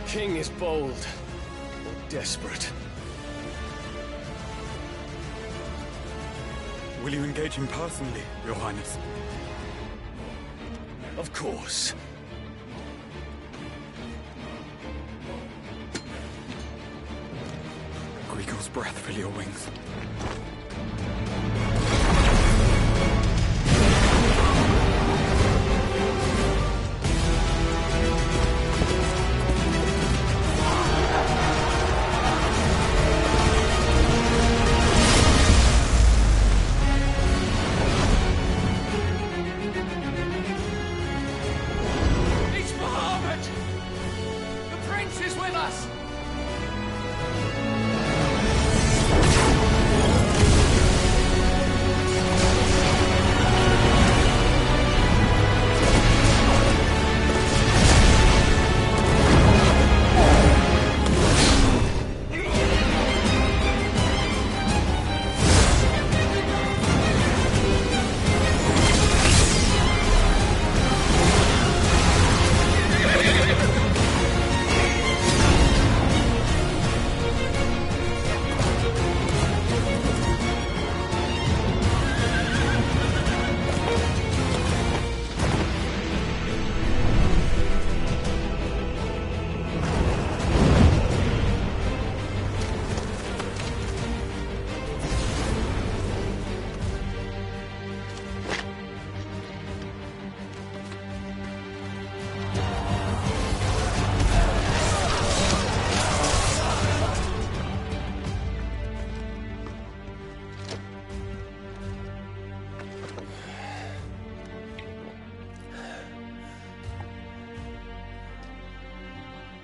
king is bold or desperate. Will you engage him personally, Your Highness? Of course. Grigor's breath fill your wings. It's Bahamut! The prince is with us!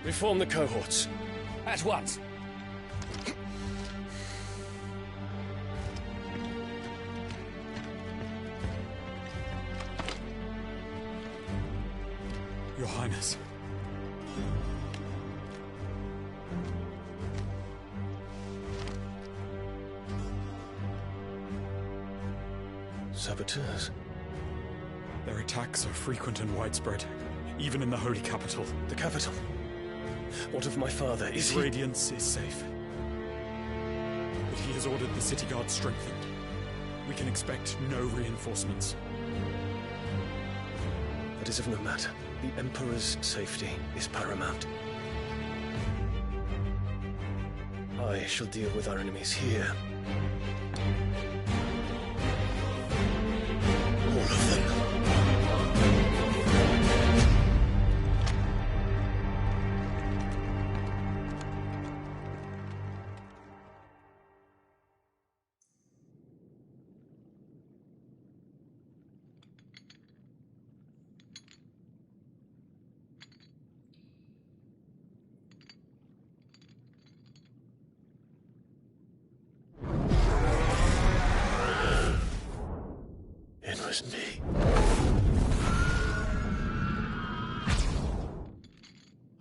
Reform the cohorts. At once. Your Highness. Saboteurs. Their attacks are frequent and widespread, even in the holy capital. The capital. What of my father? Is His he... radiance is safe. But he has ordered the city guard strengthened. We can expect no reinforcements. That is of no matter. The Emperor's safety is paramount. I shall deal with our enemies here. All of them. It was me.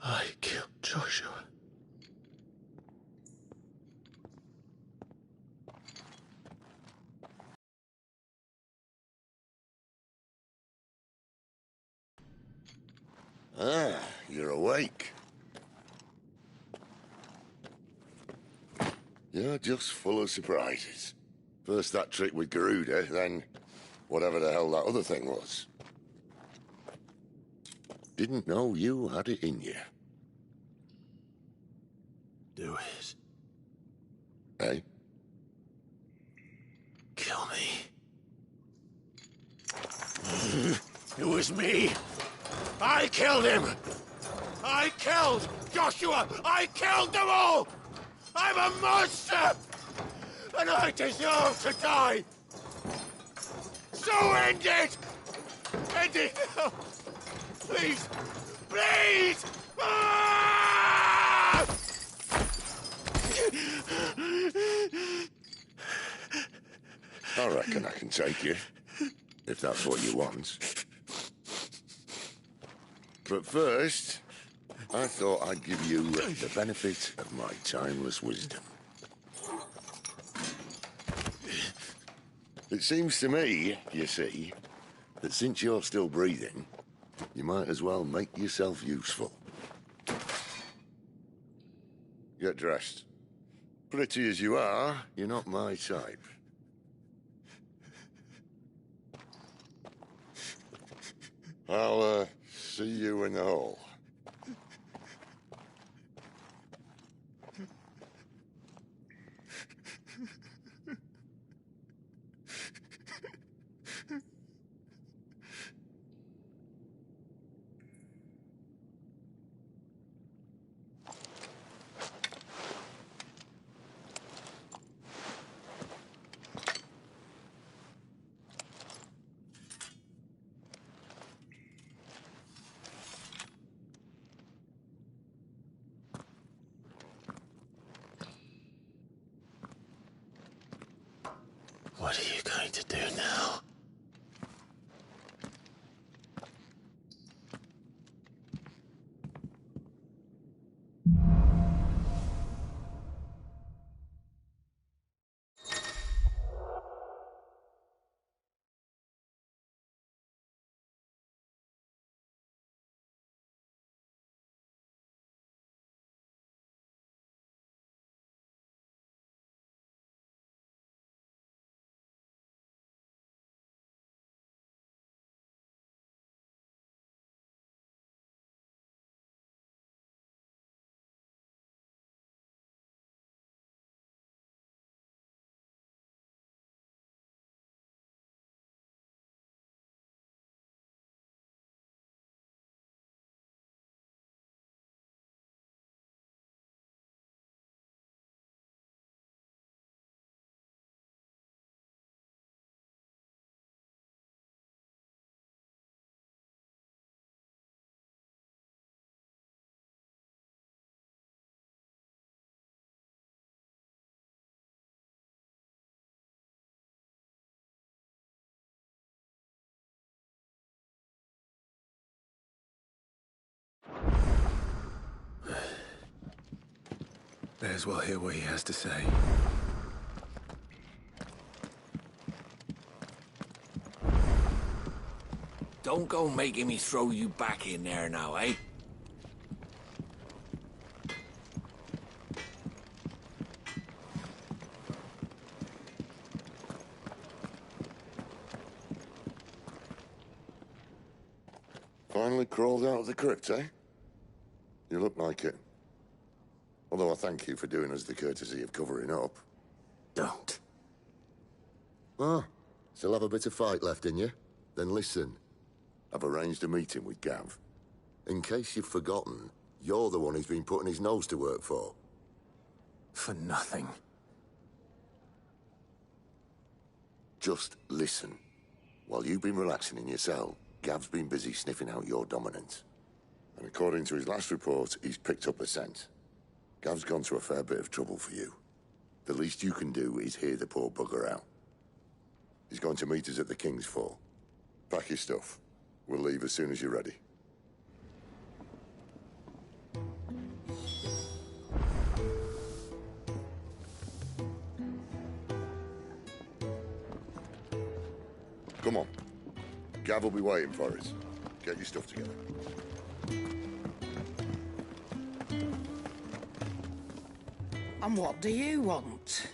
I killed Joshua. Ah, you're awake. You're just full of surprises. First that trick with Garuda, then whatever the hell that other thing was. Didn't know you had it in you. Do it. Eh? Kill me. It was me. I killed him. I killed Joshua. I killed them all. I'm a monster. And I deserve to die. So end it. End it now. Please. Please. Ah! I reckon I can take you, if that's what you want. But first, I thought I'd give you the benefit of my timeless wisdom. It seems to me, you see, that since you're still breathing, you might as well make yourself useful. Get dressed. Pretty as you are, you're not my type. I'll, see you in the hall. What are you going to do now? May as well hear what he has to say. Don't go making me throw you back in there now, eh? Finally crawled out of the crypt, eh? You look like it. Although I thank you for doing us the courtesy of covering up. Don't. Ah, still have a bit of fight left in you? Then listen. I've arranged a meeting with Gav. In case you've forgotten, you're the one he's been putting his nose to work for. For nothing. Just listen. While you've been relaxing in your cell, Gav's been busy sniffing out your dominance. And according to his last report, he's picked up the scent. Gav's gone to a fair bit of trouble for you. The least you can do is hear the poor bugger out. He's going to meet us at the King's Fall. Pack your stuff. We'll leave as soon as you're ready. Come on. Gav will be waiting for us. Get your stuff together. And what do you want?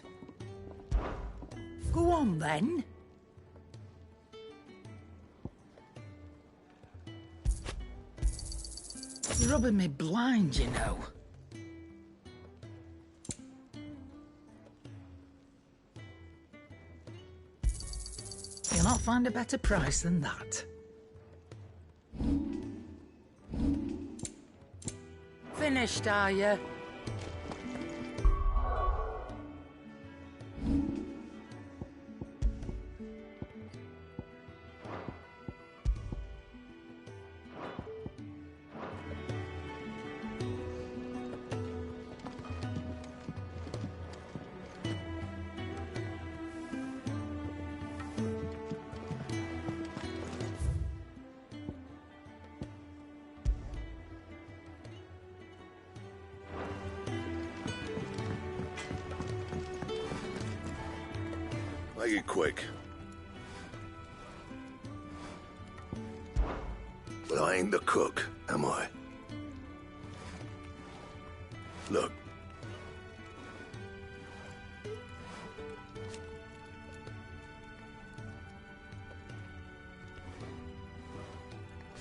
Go on, then. You're rubbing me blind, you know. You'll not find a better price than that. Finished, are you? Make it quick. But I ain't the cook, am I? Look,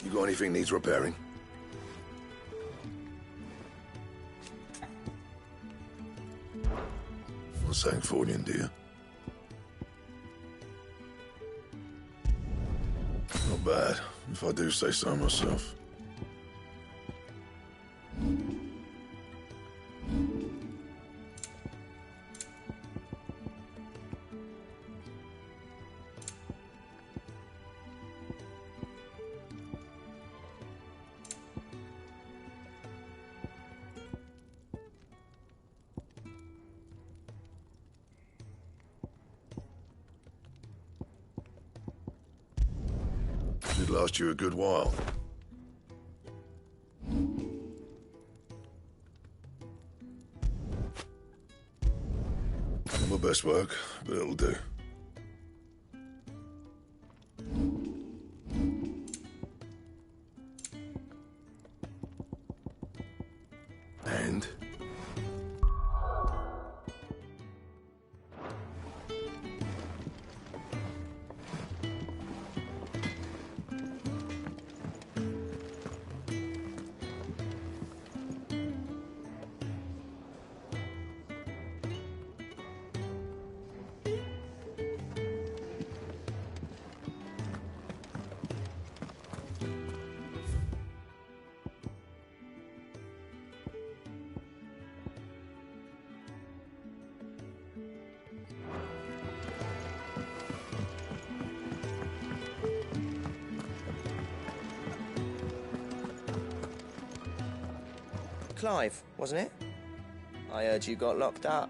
You got anything needs repairing? Not saying Fornian, do you? Not bad, if I do say so myself. Should last you a good while. Not my best work, but it'll do. And? Clive, wasn't it? I heard you got locked up.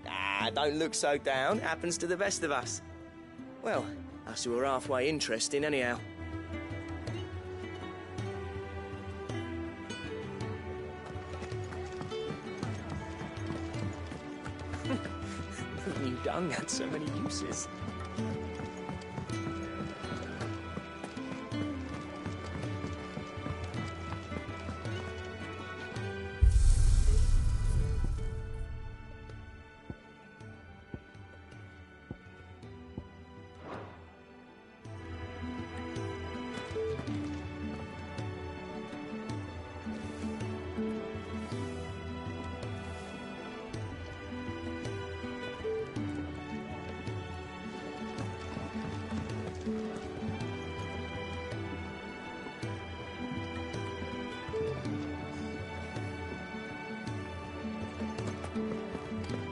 Ah, don't look so down. Happens to the best of us. Well, us who are halfway interesting anyhow. New dung had so many uses.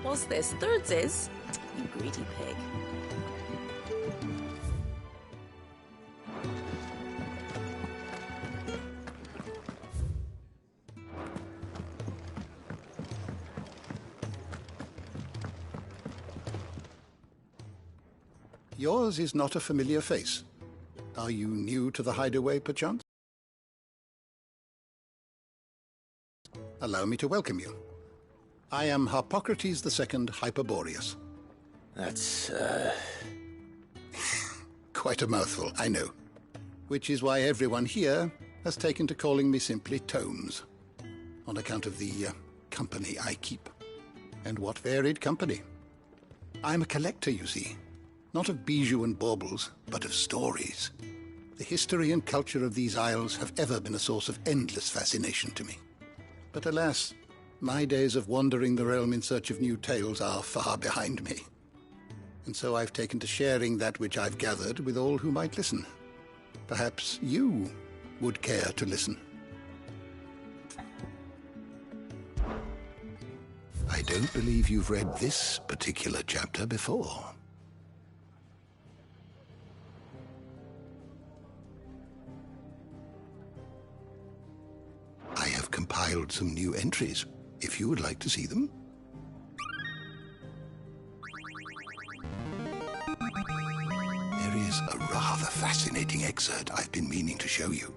What's this? Thirds is? You greedy pig. Yours is not a familiar face. Are you new to the hideaway, perchance? Allow me to welcome you. I am Harpocrates II Hyperboreus. That's, Quite a mouthful, I know. Which is why everyone here has taken to calling me simply Tomes, on account of the company I keep. And what varied company. I'm a collector, you see. Not of bijou and baubles, but of stories. The history and culture of these isles have ever been a source of endless fascination to me. But alas, my days of wandering the realm in search of new tales are far behind me. And so I've taken to sharing that which I've gathered with all who might listen. Perhaps you would care to listen. I don't believe you've read this particular chapter before. I have compiled some new entries, if you would like to see them. There is a rather fascinating excerpt I've been meaning to show you.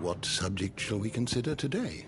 what subject shall we consider today?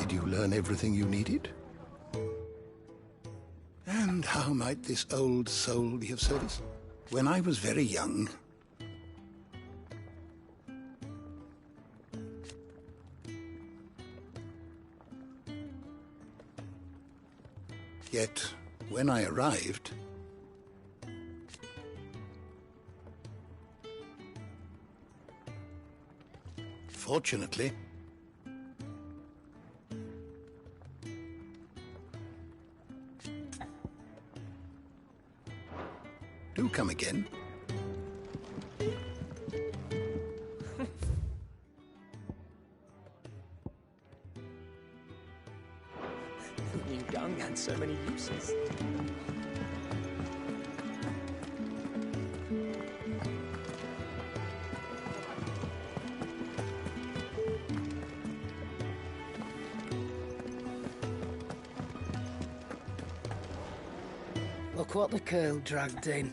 Did you learn everything you needed? And how might this old soul be of service? When I was very young, yet when I arrived, fortunately, do come again. Who knew young had so many uses? Look what the curl dragged in.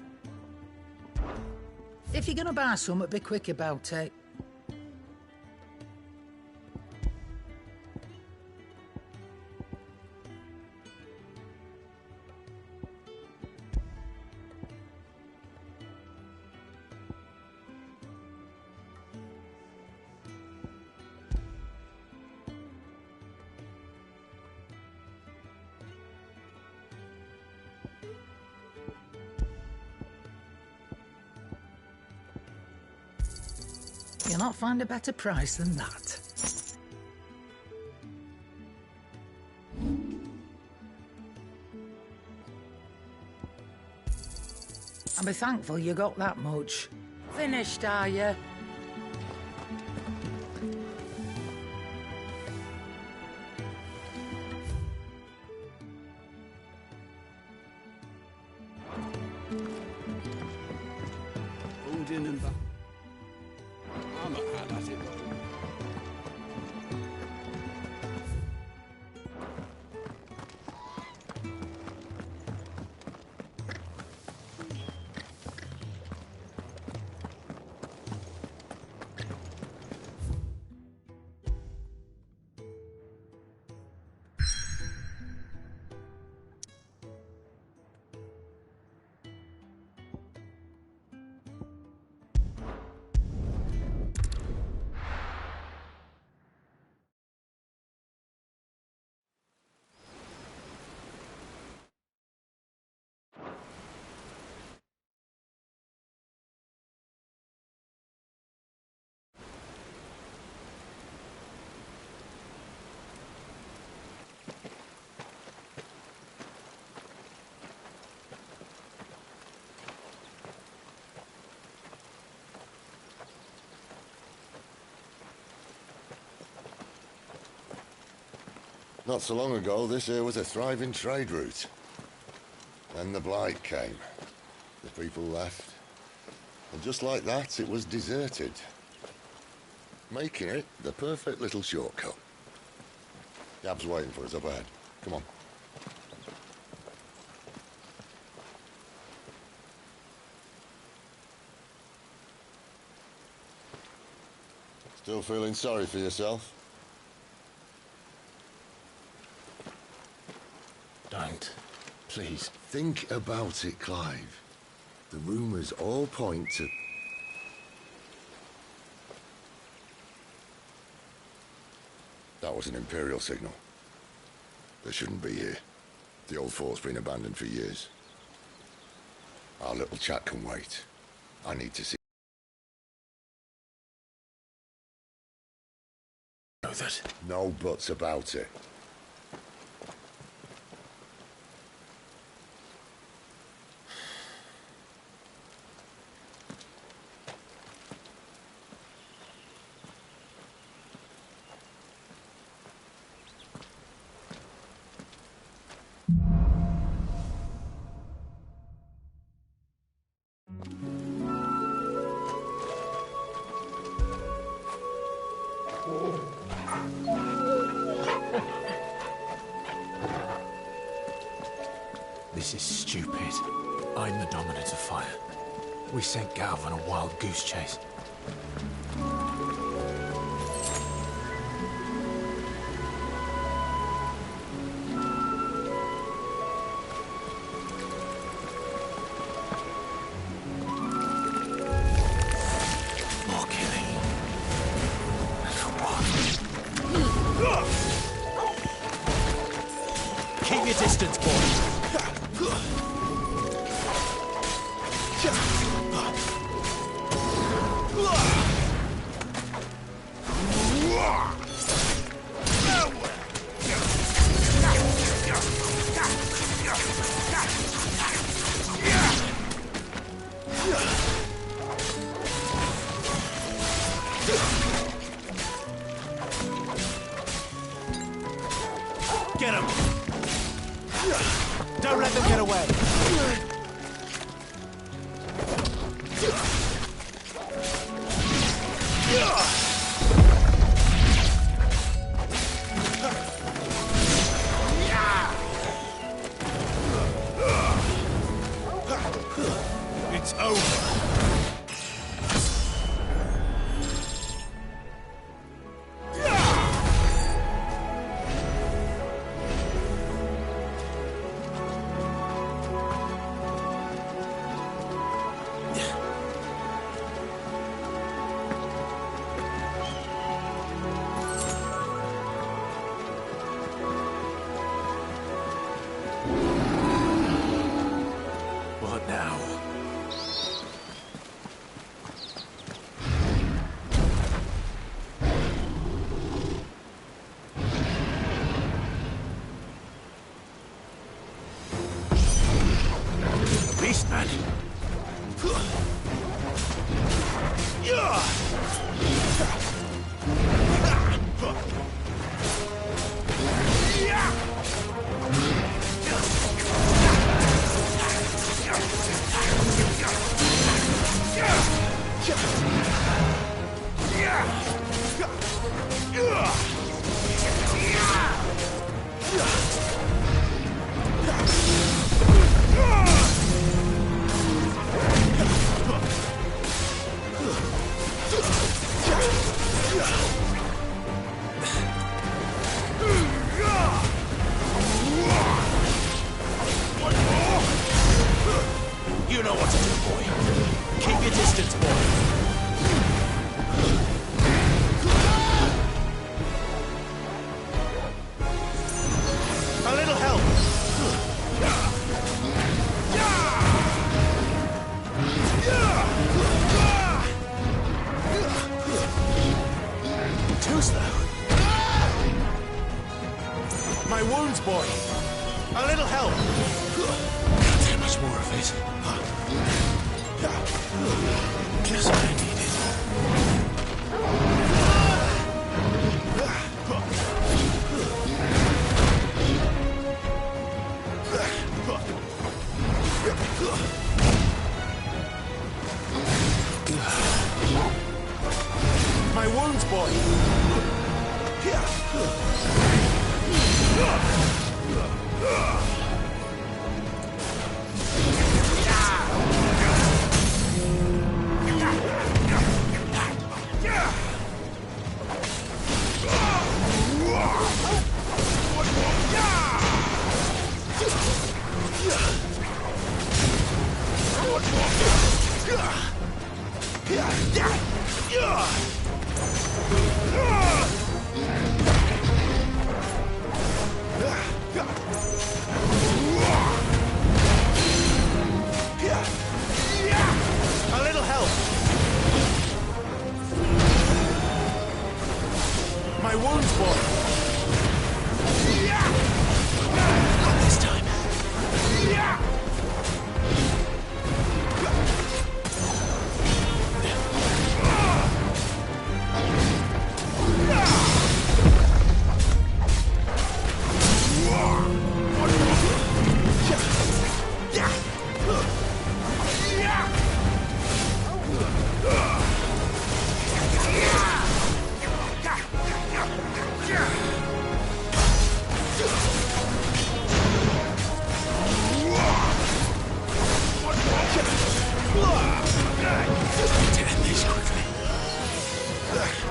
If you're gonna buy some, be quick about it. You'll not find a better price than that. And be thankful you got that much. Finished, are you? Odin and back. I'm not had at it. Not so long ago, this here was a thriving trade route. Then the Blight came. The people left. And just like that, it was deserted. Making it the perfect little shortcut. Gab's waiting for us up ahead. Come on. Still feeling sorry for yourself? Don't. Please. Think about it, Clive. The rumours all point to... That was an Imperial signal. They shouldn't be here. The old fort's been abandoned for years. Our little chat can wait. I need to see... Know that. No buts about it. This is stupid. I'm the Dominant of Fire. We sent Galv on a wild goose chase. More killing. And for what? Keep your distance, boys. Get him! Don't let them get away! You know what to do, boy. Keep your distance, boy. A little help. Too slow. My wounds, boy. A little help. Can't take much more of it. Just what I needed. My wounds, boy. A little help. My wounds, boy. Not this time.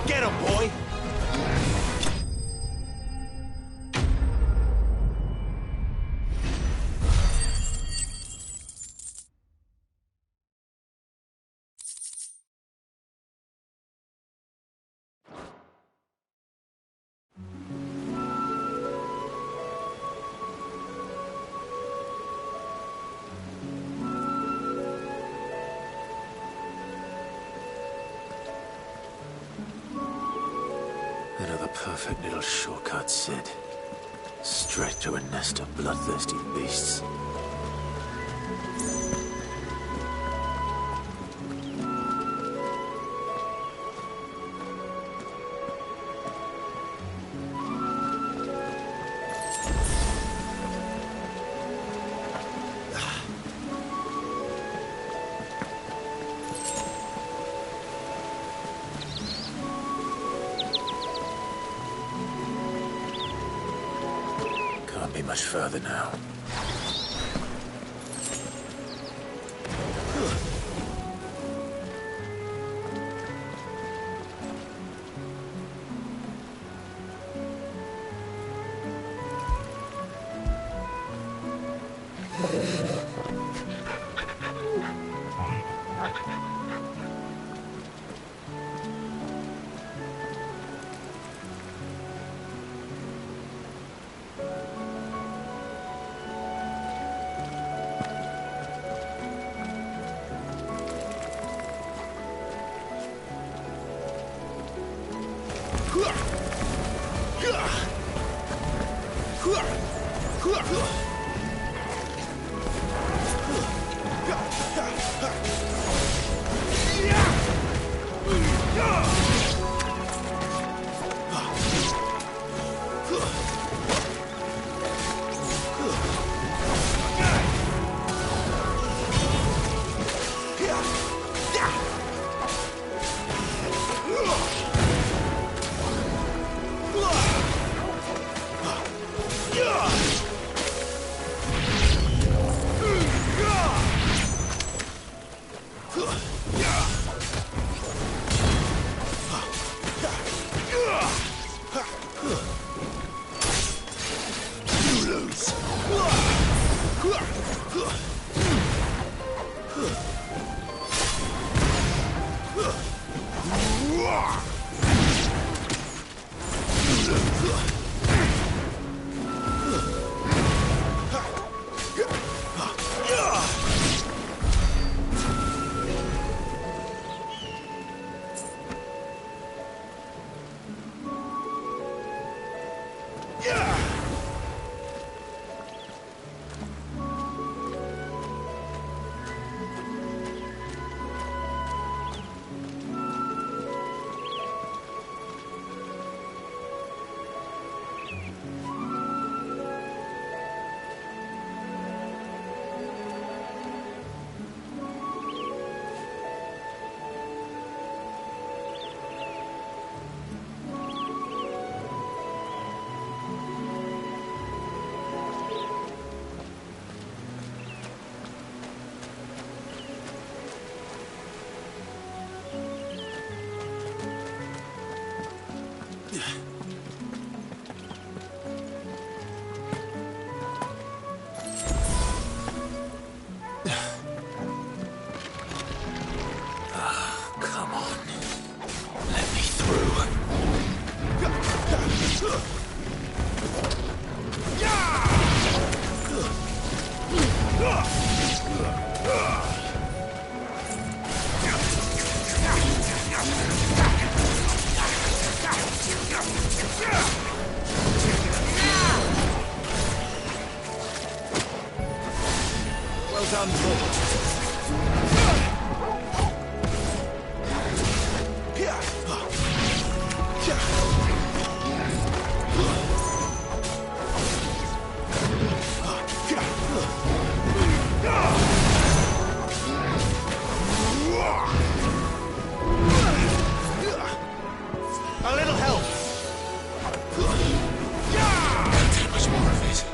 Get him, boy. Another perfect little shortcut, Sid. Straight to a nest of bloodthirsty beasts. Can't be much further now. Come on. Let me through. Well done, Paul. A little help. Can't take much more of it.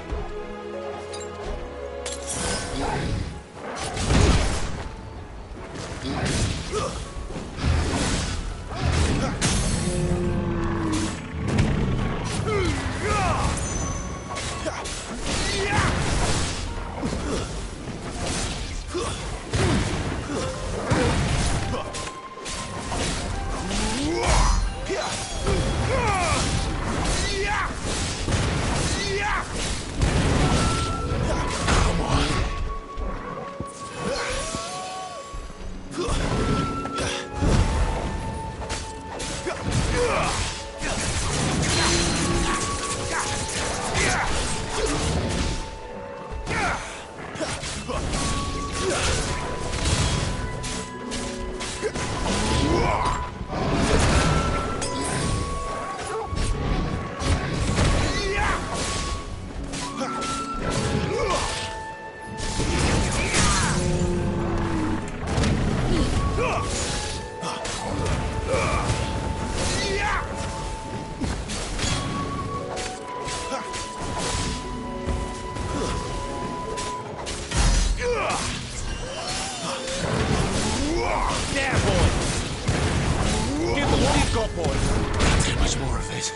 There, boy. Give them what you've got, boy. Can't take much more of it.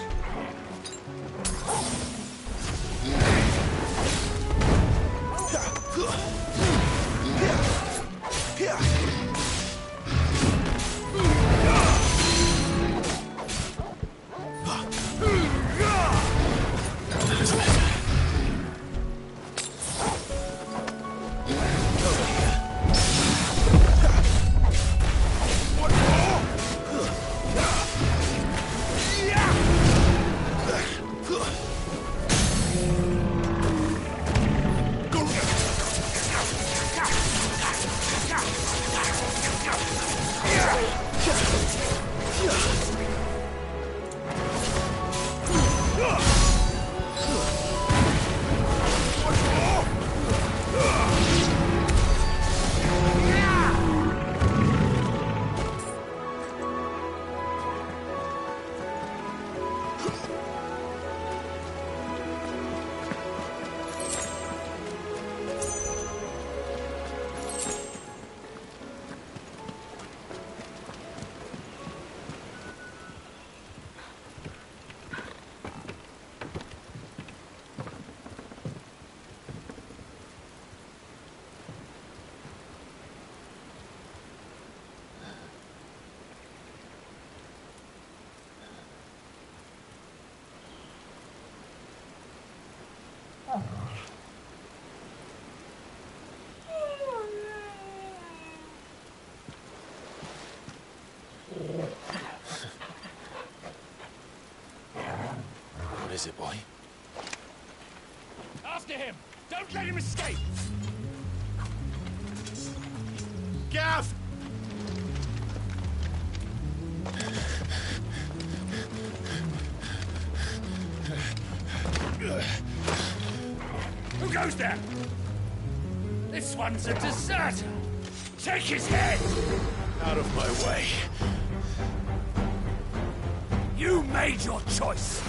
What is it, boy? after him! Don't let him escape! Gav! Who goes there? This one's a deserter! Take his head! Out of my way. You made your choice!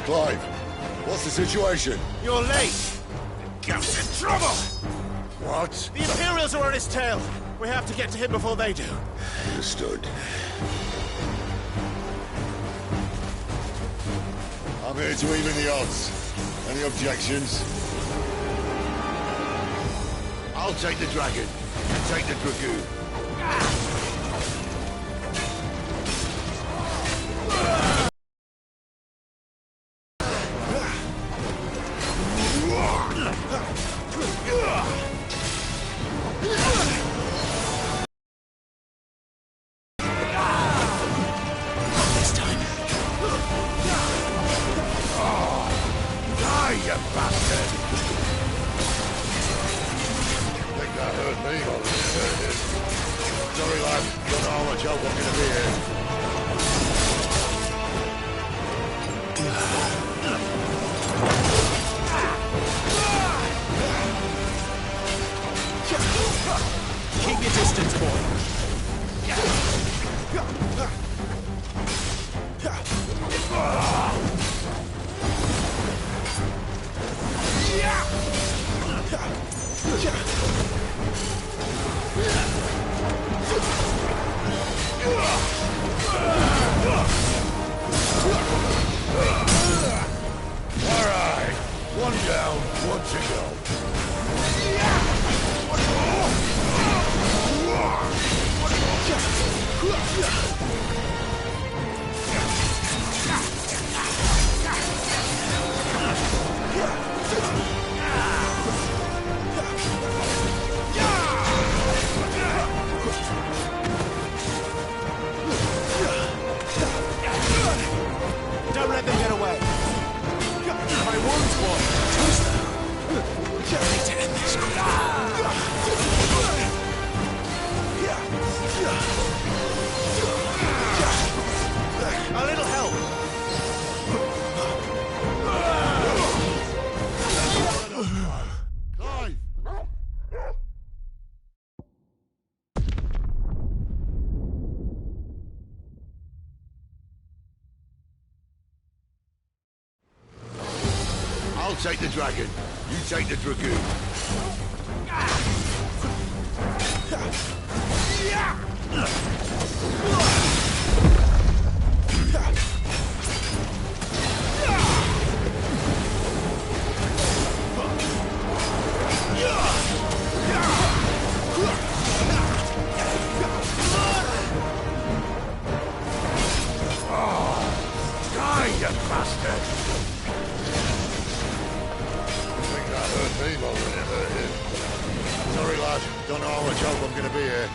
Clive, what's the situation? You're late! Gav's in trouble! What? The Imperials are on his tail! We have to get to him before they do. Understood. I'm here to even the odds. Any objections? I'll take the dragon. You take the dragoon. Keep your distance, boy. All right. One down, one to go. Don't let them get away. My wounds, boy. Need to end this A little help. Clive! I'll take the dragon. You take the dragoon. Die, you bastard! That hurt me more than it hurt him. Sorry, lad. Don't know how much help I'm gonna be here.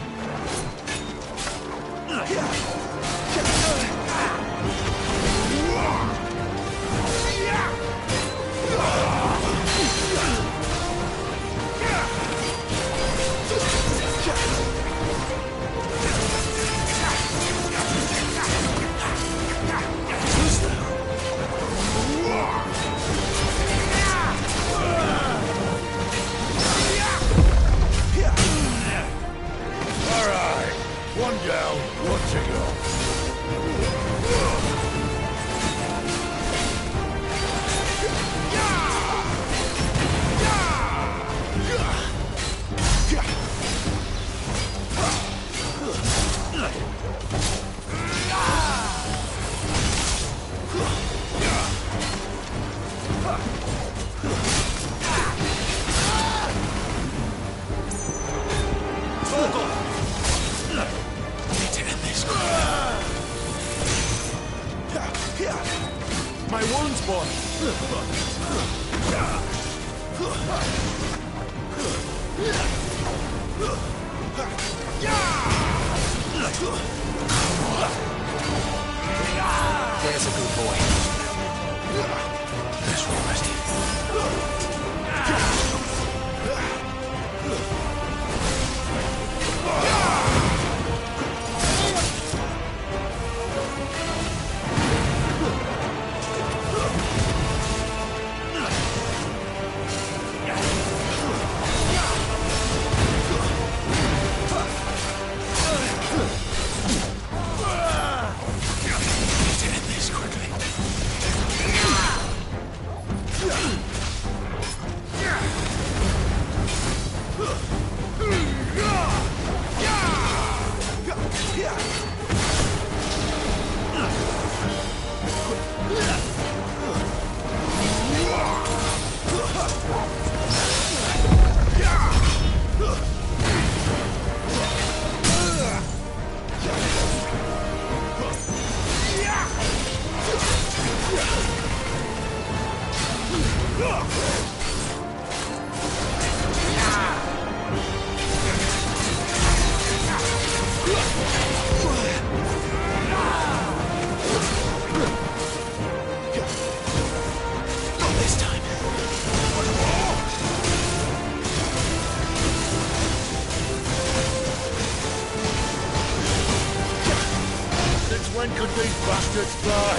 When could these bastards fly?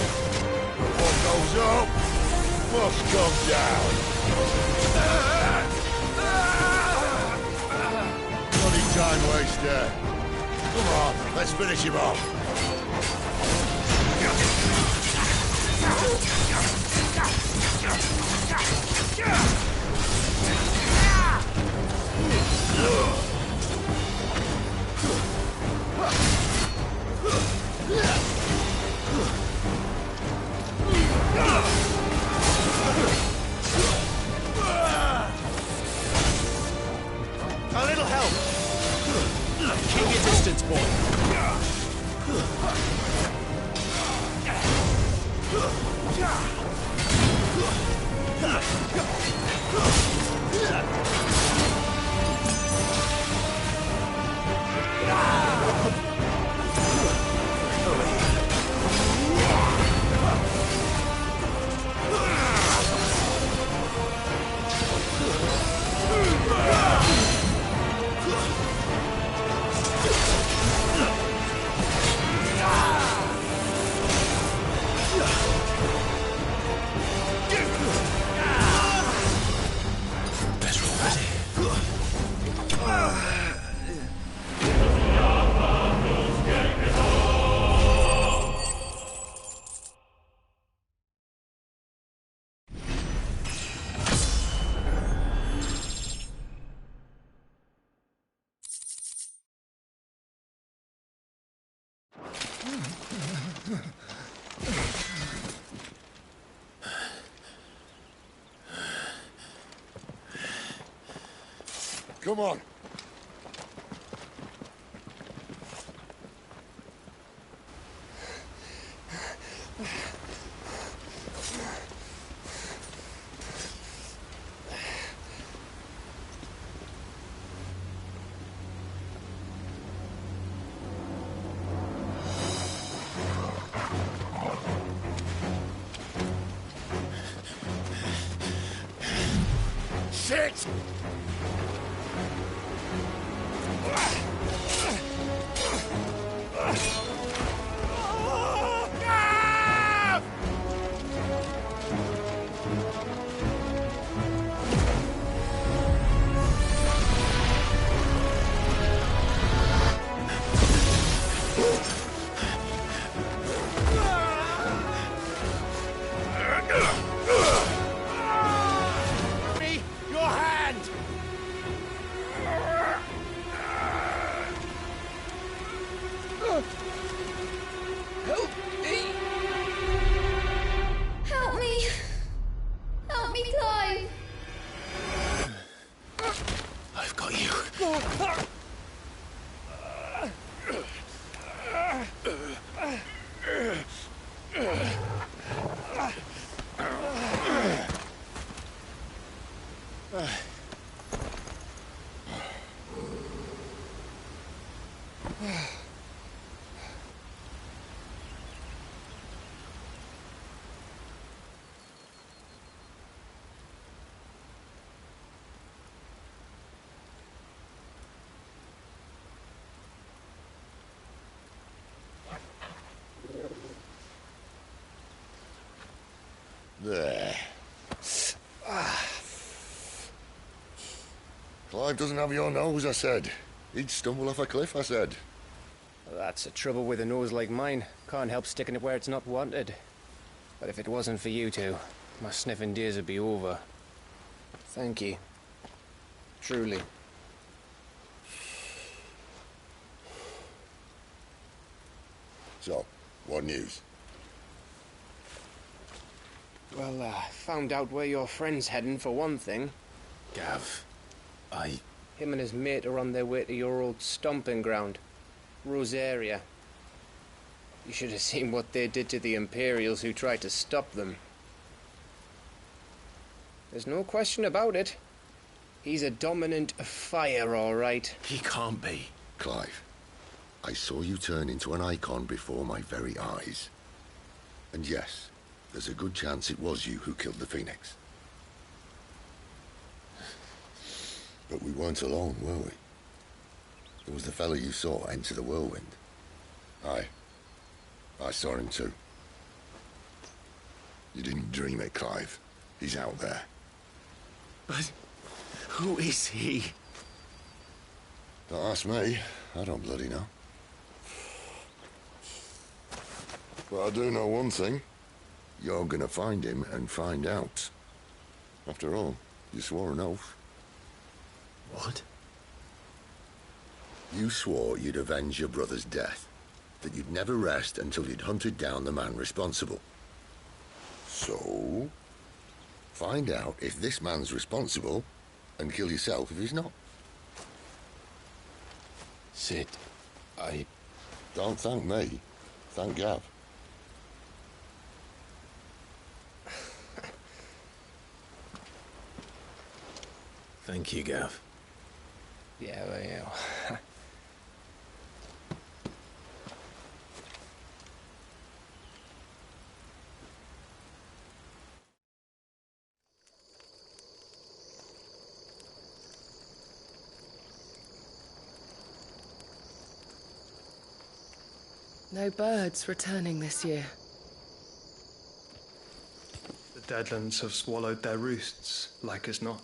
What goes up must come down. Bloody time waster. Come on, let's finish him off. A little help! Keep your distance, boy. Come on. Shit! There. Clive doesn't have your nose, I said. He'd stumble off a cliff, I said. That's the trouble with a nose like mine. Can't help sticking it where it's not wanted. But if it wasn't for you two, my sniffing days would be over. Thank you. Truly. So, what news? Well, found out where your friend's heading, for one thing. Gav, Him and his mate are on their way to your old stomping ground, Rosaria. You should have seen what they did to the Imperials who tried to stop them. There's no question about it. He's a dominant fire, all right. He can't be. Clive, I saw you turn into an icon before my very eyes. And yes, there's a good chance it was you who killed the Phoenix. But we weren't alone, were we? There was the fellow you saw enter the whirlwind. I saw him too. You didn't dream it, Clive. He's out there. But who is he? Don't ask me. I don't bloody know. But I do know one thing. You're gonna find him and find out. After all, you swore an oath. What? You swore you'd avenge your brother's death. That you'd never rest until you'd hunted down the man responsible. So, find out if this man's responsible, and kill yourself if he's not. Sid, Don't thank me. Thank Gav. Thank you, Gav. Yeah, well, yeah. No birds returning this year. The Deadlands have swallowed their roosts, like as not.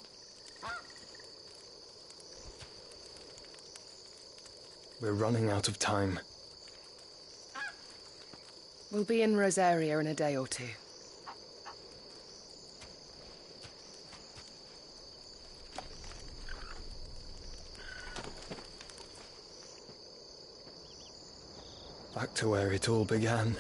We're running out of time. We'll be in Rosaria in a day or two. Back to where it all began.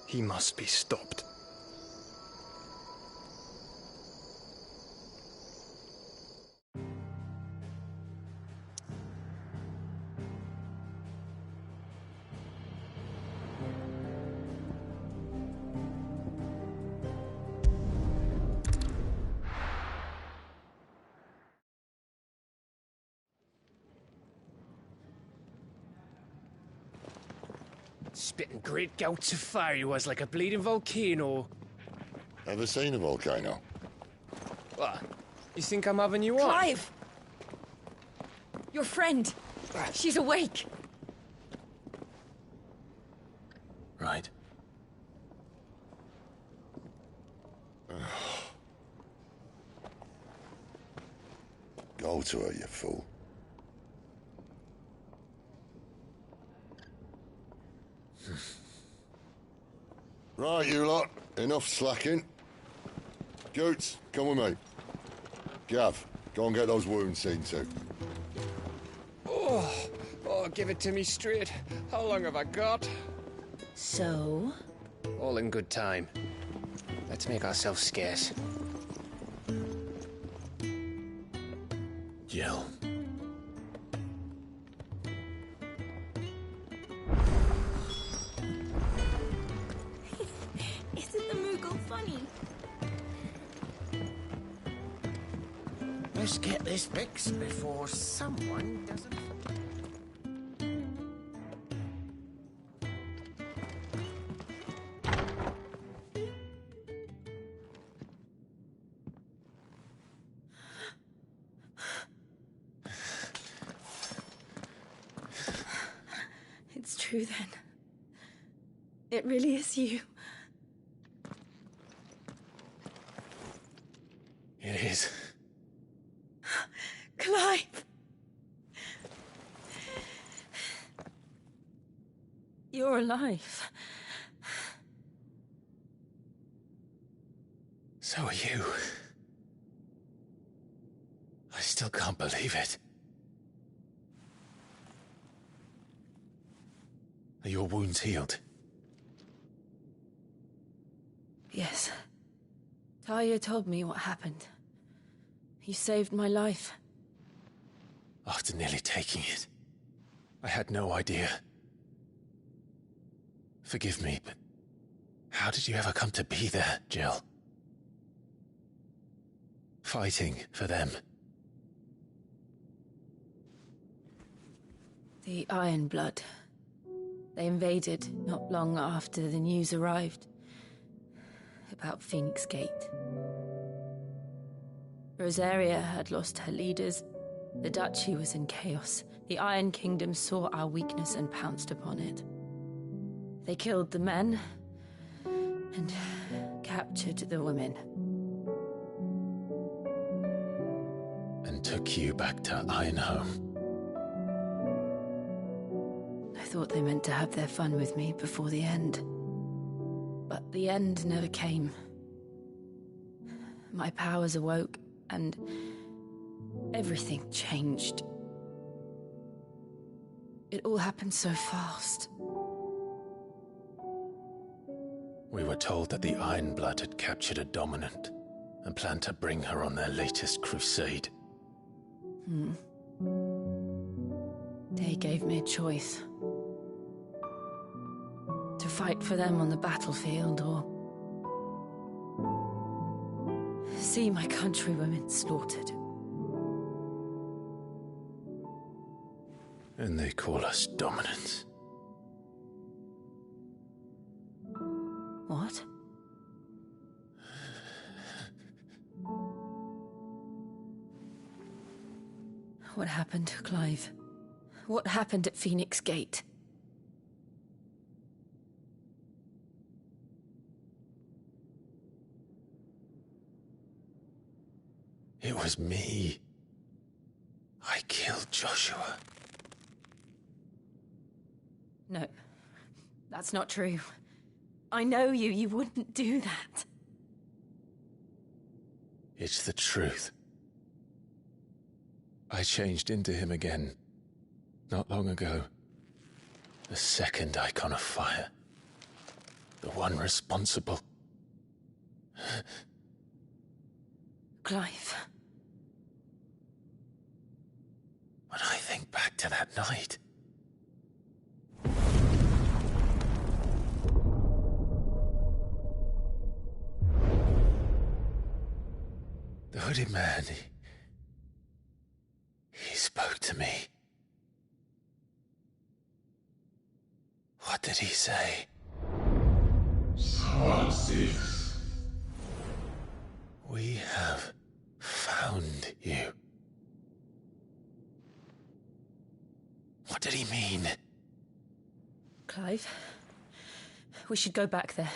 He must be stopped. Spitting great gouts of fire he was, like a bleeding volcano. Ever seen a volcano? What? You think I'm having you on? Clive! Your friend. She's awake. Right. Go to her, you fool. Right, you lot. Enough slacking. Goots, come with me. Gav, go and get those wounds seen to. Oh, give it to me straight. How long have I got? So? All in good time. Let's make ourselves scarce. Jill. Isn't the Moogle funny? Let's get this fixed before someone doesn't. It's true then. It really is you. It is. Clive! You're alive. So are you. I still can't believe it. Are your wounds healed? Yes. Talia told me what happened. You saved my life. After nearly taking it, I had no idea. Forgive me, but how did you ever come to be there, Jill? Fighting for them. The Iron Blood. They invaded not long after the news arrived about Phoenix Gate. Rosaria had lost her leaders. The Duchy was in chaos. The Iron Kingdom saw our weakness and pounced upon it. They killed the men and captured the women. And took you back to Ironhome. I thought they meant to have their fun with me before the end. But the end never came. My powers awoke, and everything changed. It all happened so fast. We were told that the Iron Blood had captured a dominant and planned to bring her on their latest crusade. They gave me a choice. To fight for them on the battlefield, or see my countrywomen slaughtered. And they call us dominants. What? What happened, Clive? What happened at Phoenix Gate? It was me. I killed Joshua. No, that's not true. I know you. You wouldn't do that. It's the truth. I changed into him again, not long ago. The second icon of fire. The one responsible. Clive. When I think back to that night... The hooded man, he spoke to me. What did he say? Psalm 6. We have found you. What did he mean? Clive, we should go back there,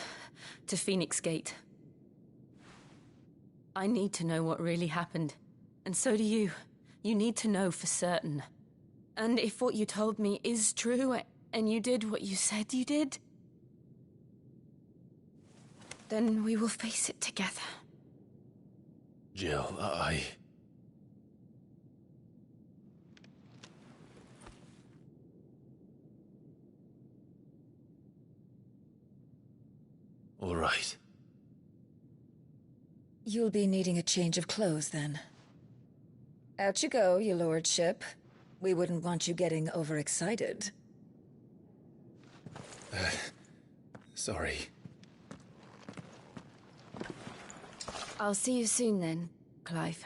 to Phoenix Gate. I need to know what really happened, and so do you. You need to know for certain. And if what you told me is true, and you did what you said you did, then we will face it together. Jill, All right. You'll be needing a change of clothes, then. Out you go, your lordship. We wouldn't want you getting overexcited. Sorry. I'll see you soon then, Clive.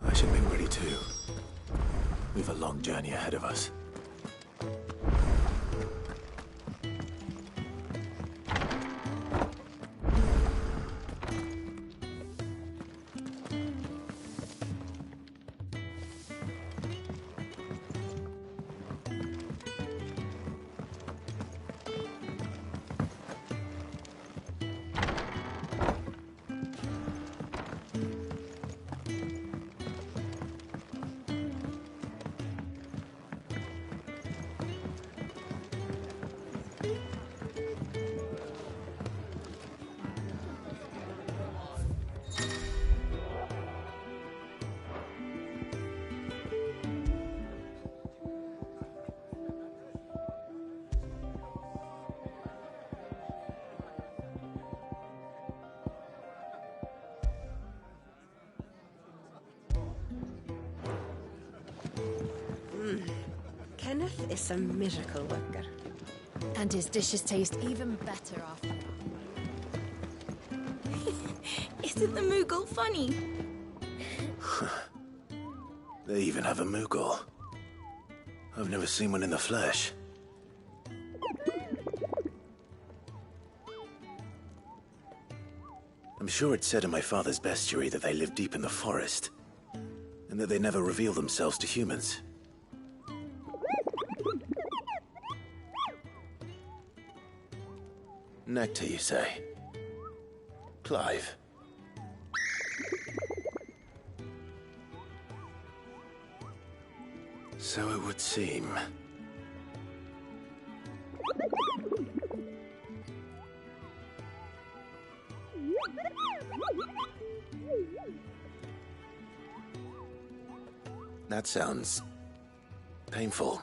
I should be ready too. We've a long journey ahead of us. Kenneth is a miracle worker. And his dishes taste even better after that. Isn't the Moogle funny? They even have a Moogle. I've never seen one in the flesh. I'm sure it said in my father's bestiary that they live deep in the forest, and that they never reveal themselves to humans. Nectar, you say? Clive. So it would seem. That sounds painful.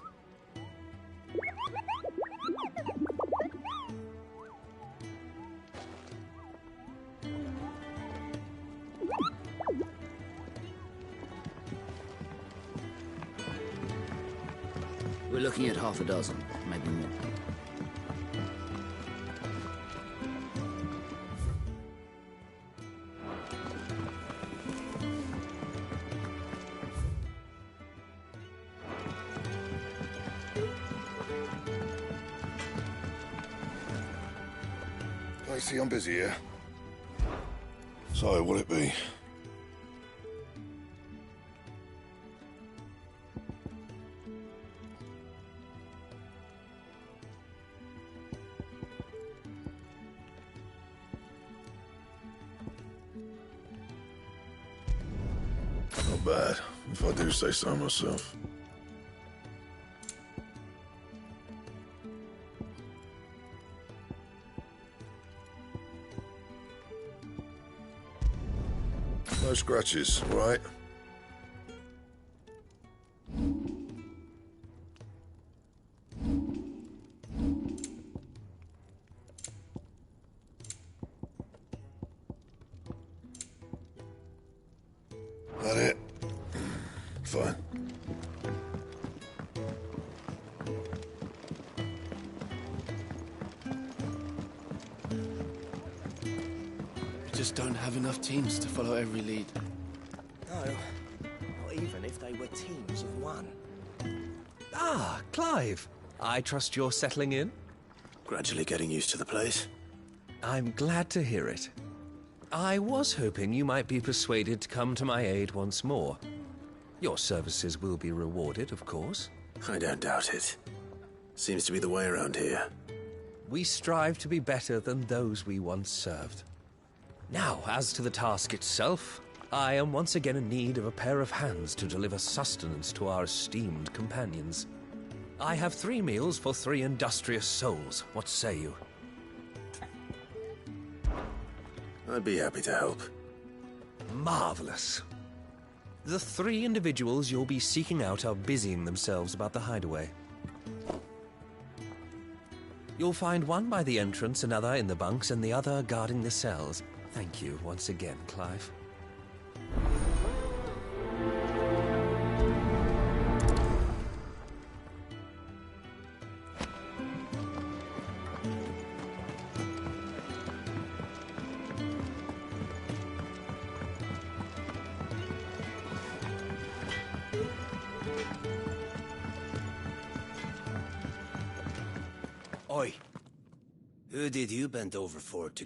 We're looking at half a dozen, maybe more. I see I'm busy here. So, what'll it be? Not bad, if I do say so myself. No scratches, all right? That it? Fine. Just don't have enough teams to follow every lead. No, not even if they were teams of one. Ah, Clive. I trust you're settling in? Gradually getting used to the place. I'm glad to hear it. I was hoping you might be persuaded to come to my aid once more. Your services will be rewarded, of course. I don't doubt it. Seems to be the way around here. We strive to be better than those we once served. Now, as to the task itself, I am once again in need of a pair of hands to deliver sustenance to our esteemed companions. I have 3 meals for 3 industrious souls. What say you? I'd be happy to help. Marvelous. The 3 individuals you'll be seeking out are busying themselves about the hideaway. You'll find one by the entrance, another in the bunks, and the other guarding the cells. Thank you once again, Clive. Oi. Who did you bend over for to...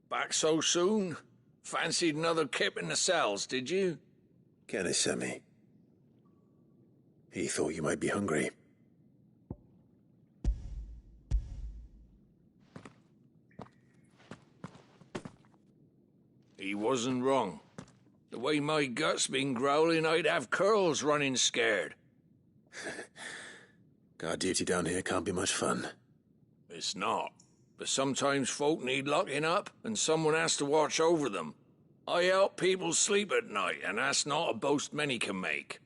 Back so soon? Fancied another kip in the cells, did you? Kenneth sent me. He thought you might be hungry. He wasn't wrong. The way my gut's been growling, I'd have curls running scared. Guard duty down here can't be much fun. It's not. But sometimes folk need locking up, and someone has to watch over them. I help people sleep at night, and that's not a boast many can make.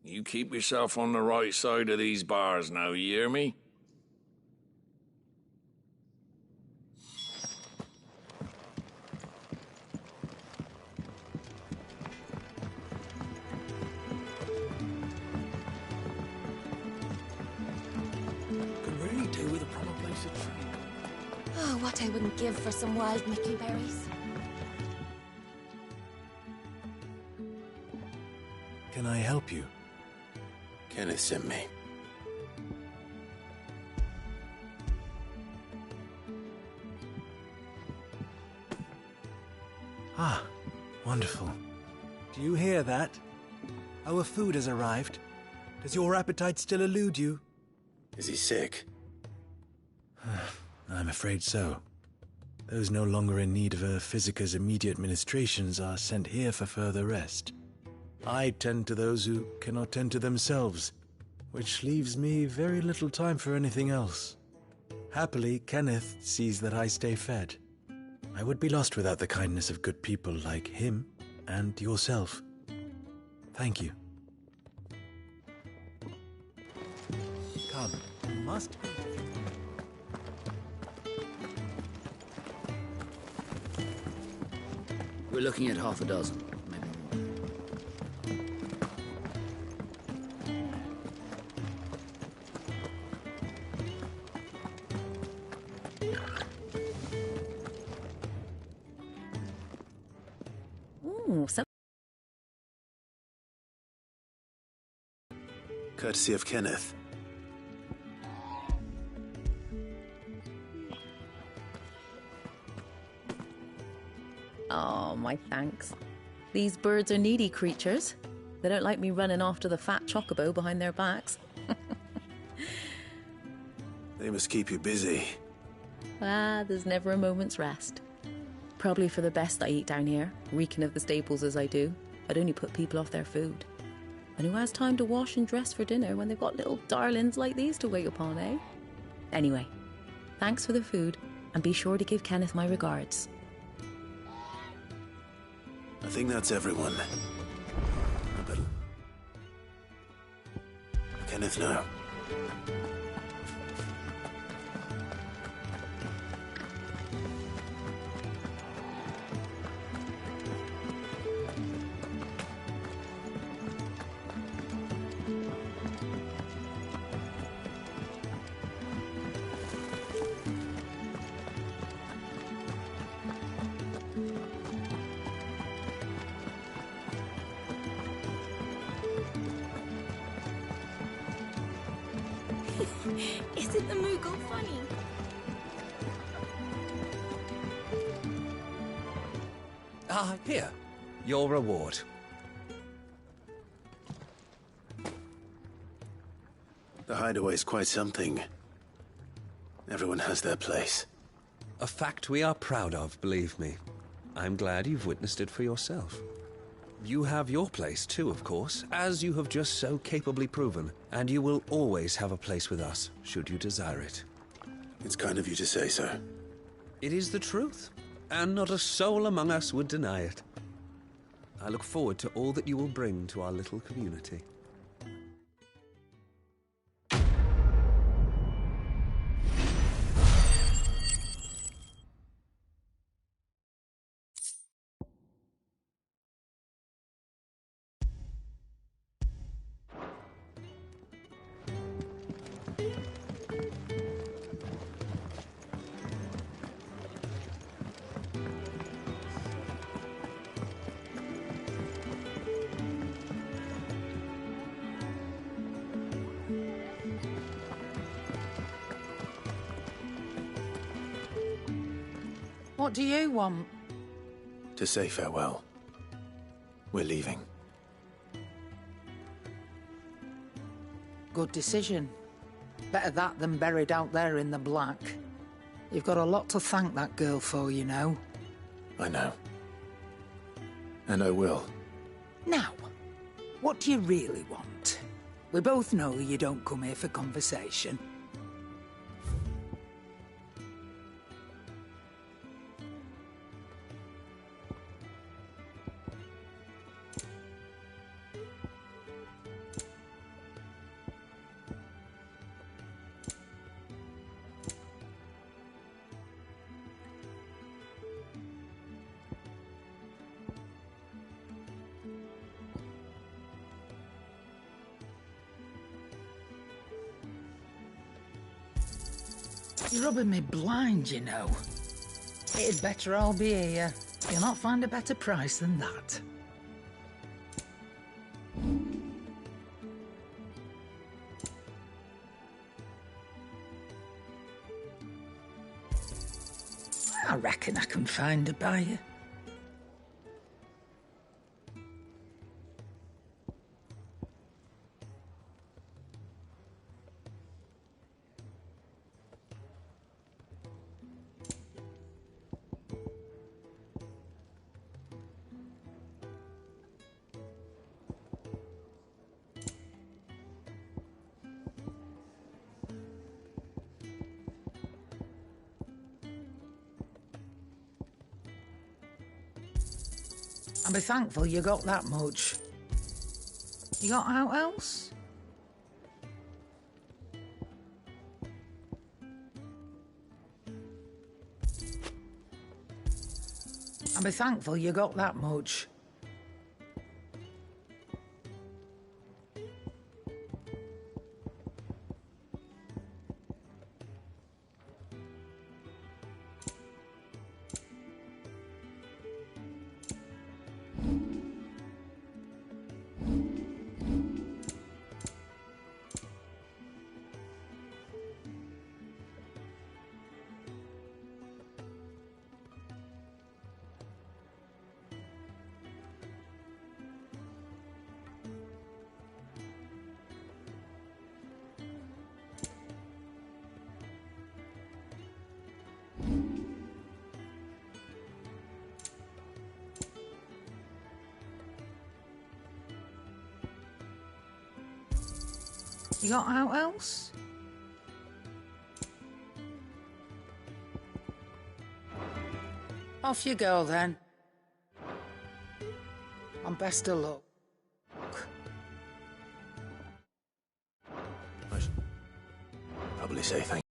You keep yourself on the right side of these bars now, you hear me? I wouldn't give for some wild Mickey berries. Can I help you? Kenneth sent me. Ah, wonderful. Do you hear that? Our food has arrived. Does your appetite still elude you? Is he sick? I'm afraid so. Those no longer in need of a Physica's immediate ministrations are sent here for further rest. I tend to those who cannot tend to themselves, which leaves me very little time for anything else. Happily, Kenneth sees that I stay fed. I would be lost without the kindness of good people like him and yourself. Thank you. Come, you must be. We're looking at half a dozen, maybe more. Ooh, so Courtesy of Kenneth. oh, my thanks. These birds are needy creatures. They don't like me running after the fat chocobo behind their backs. They must keep you busy. There's never a moment's rest. Probably for the best I eat down here, reeking of the staples as I do. I'd only put people off their food. And who has time to wash and dress for dinner when they've got little darlings like these to wait upon, eh? Anyway, thanks for the food, and be sure to give Kenneth my regards. I think that's everyone. But Kenneth, no. Isn't the Moogle funny? Here. Your reward. The hideaway's quite something. Everyone has their place. A fact we are proud of, believe me. I'm glad you've witnessed it for yourself. You have your place too, of course, as you have just so capably proven, and you will always have a place with us, should you desire it. It's kind of you to say so. It is the truth, and not a soul among us would deny it. I look forward to all that you will bring to our little community. What do you want? To say farewell. We're leaving. Good decision. Better that than buried out there in the black. You've got a lot to thank that girl for, you know. I know. And I will. Now, what do you really want? We both know you don't come here for conversation. You're rubbing me blind, you know. It'd better all be here. You'll not find a better price than that. I reckon I can find a buyer. And be thankful you got that much. You got out else? And be thankful you got that much. You got out else? Off you go then. And best of luck. I should probably say thank you.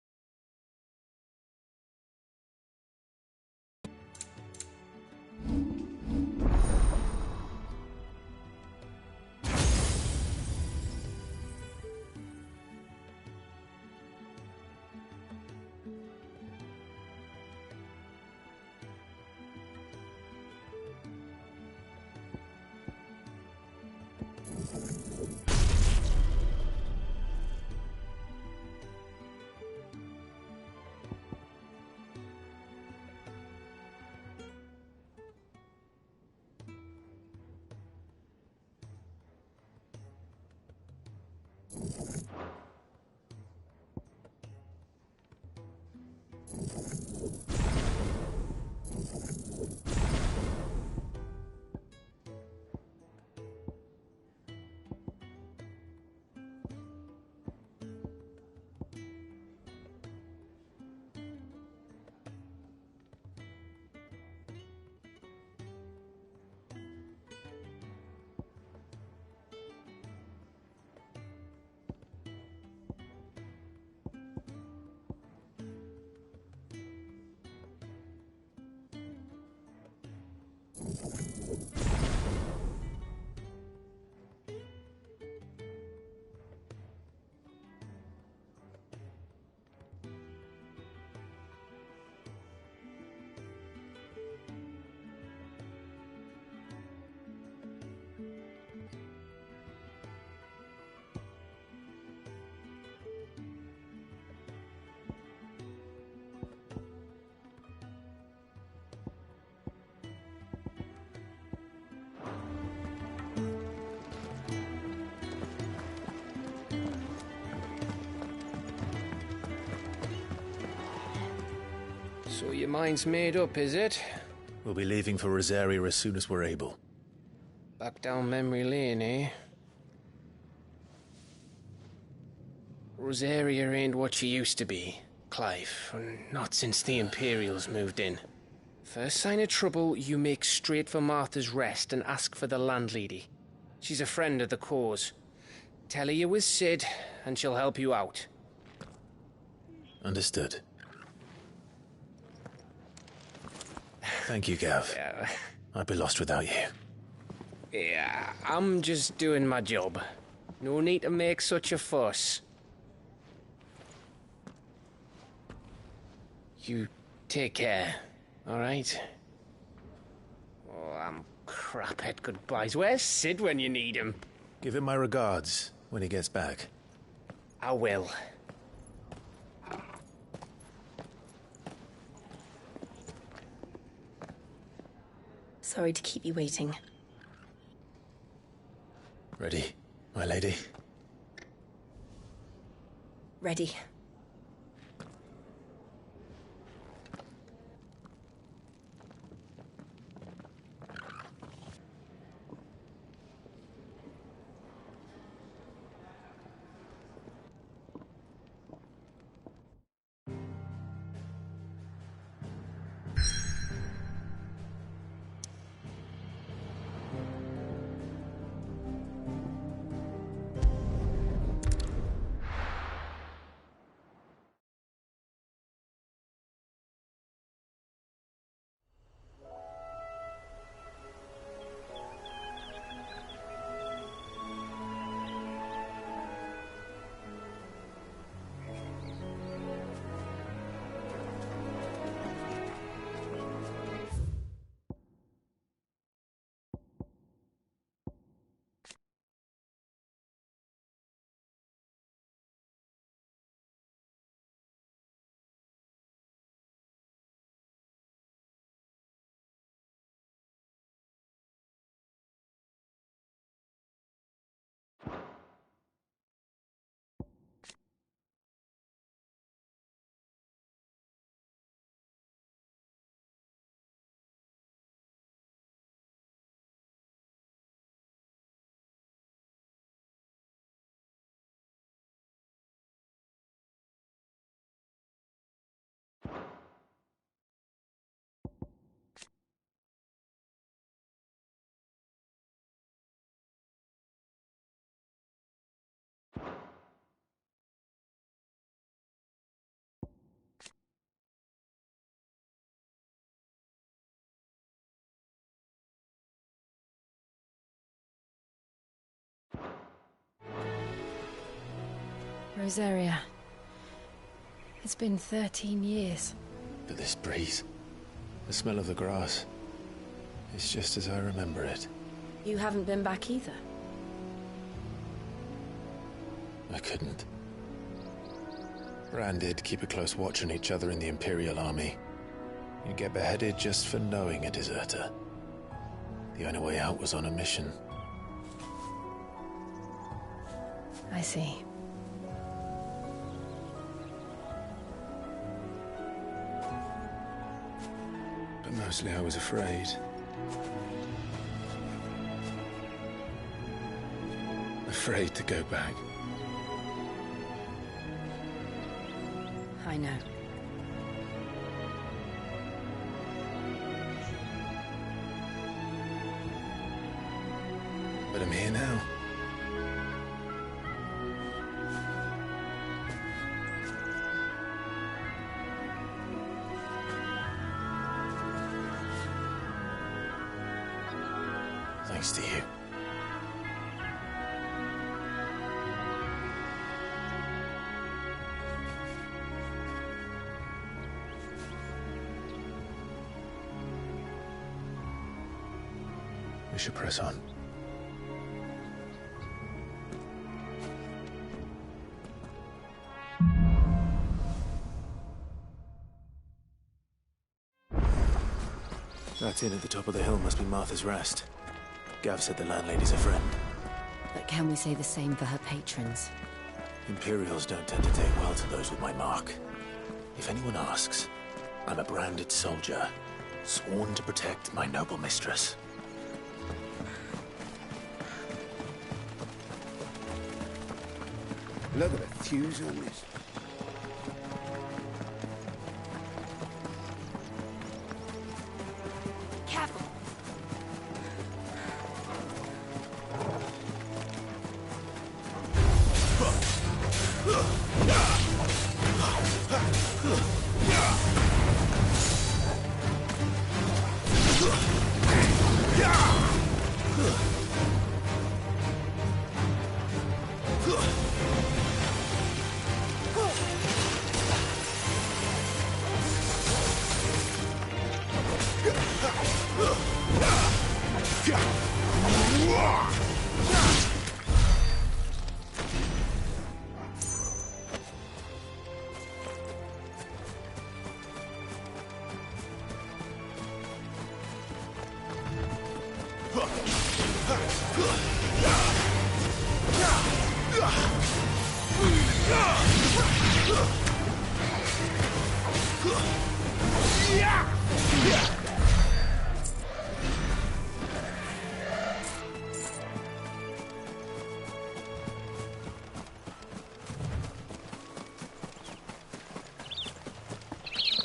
So your mind's made up, is it? We'll be leaving for Rosaria as soon as we're able. Back down memory lane, eh? Rosaria ain't what she used to be, Clive. Not since the Imperials moved in. First sign of trouble, you make straight for Martha's Rest and ask for the landlady. She's a friend of the cause. Tell her you was Sid, and she'll help you out. Understood. Thank you, Gav. Yeah. I'd be lost without you. Yeah, I'm just doing my job. No need to make such a fuss. You take care. All right. Oh, I'm crap at goodbyes. Where's Sid when you need him? Give him my regards when he gets back. I will. Sorry to keep you waiting. Ready, my lady? Ready. Rosaria. It's been 13 years. But this breeze, the smell of the grass, it's just as I remember it. You haven't been back either. I couldn't. Bran did keep a close watch on each other in the Imperial Army. You'd get beheaded just for knowing a deserter. The only way out was on a mission. I see. But mostly I was afraid. Afraid to go back. I know. But I'm here now. Thanks to you. We should press on. That inn at the top of the hill must be Martha's Rest. Gav said the landlady's a friend. But can we say the same for her patrons? Imperials don't tend to take well to those with my mark. If anyone asks, I'm a branded soldier, sworn to protect my noble mistress. Look at the fuse on this. Careful.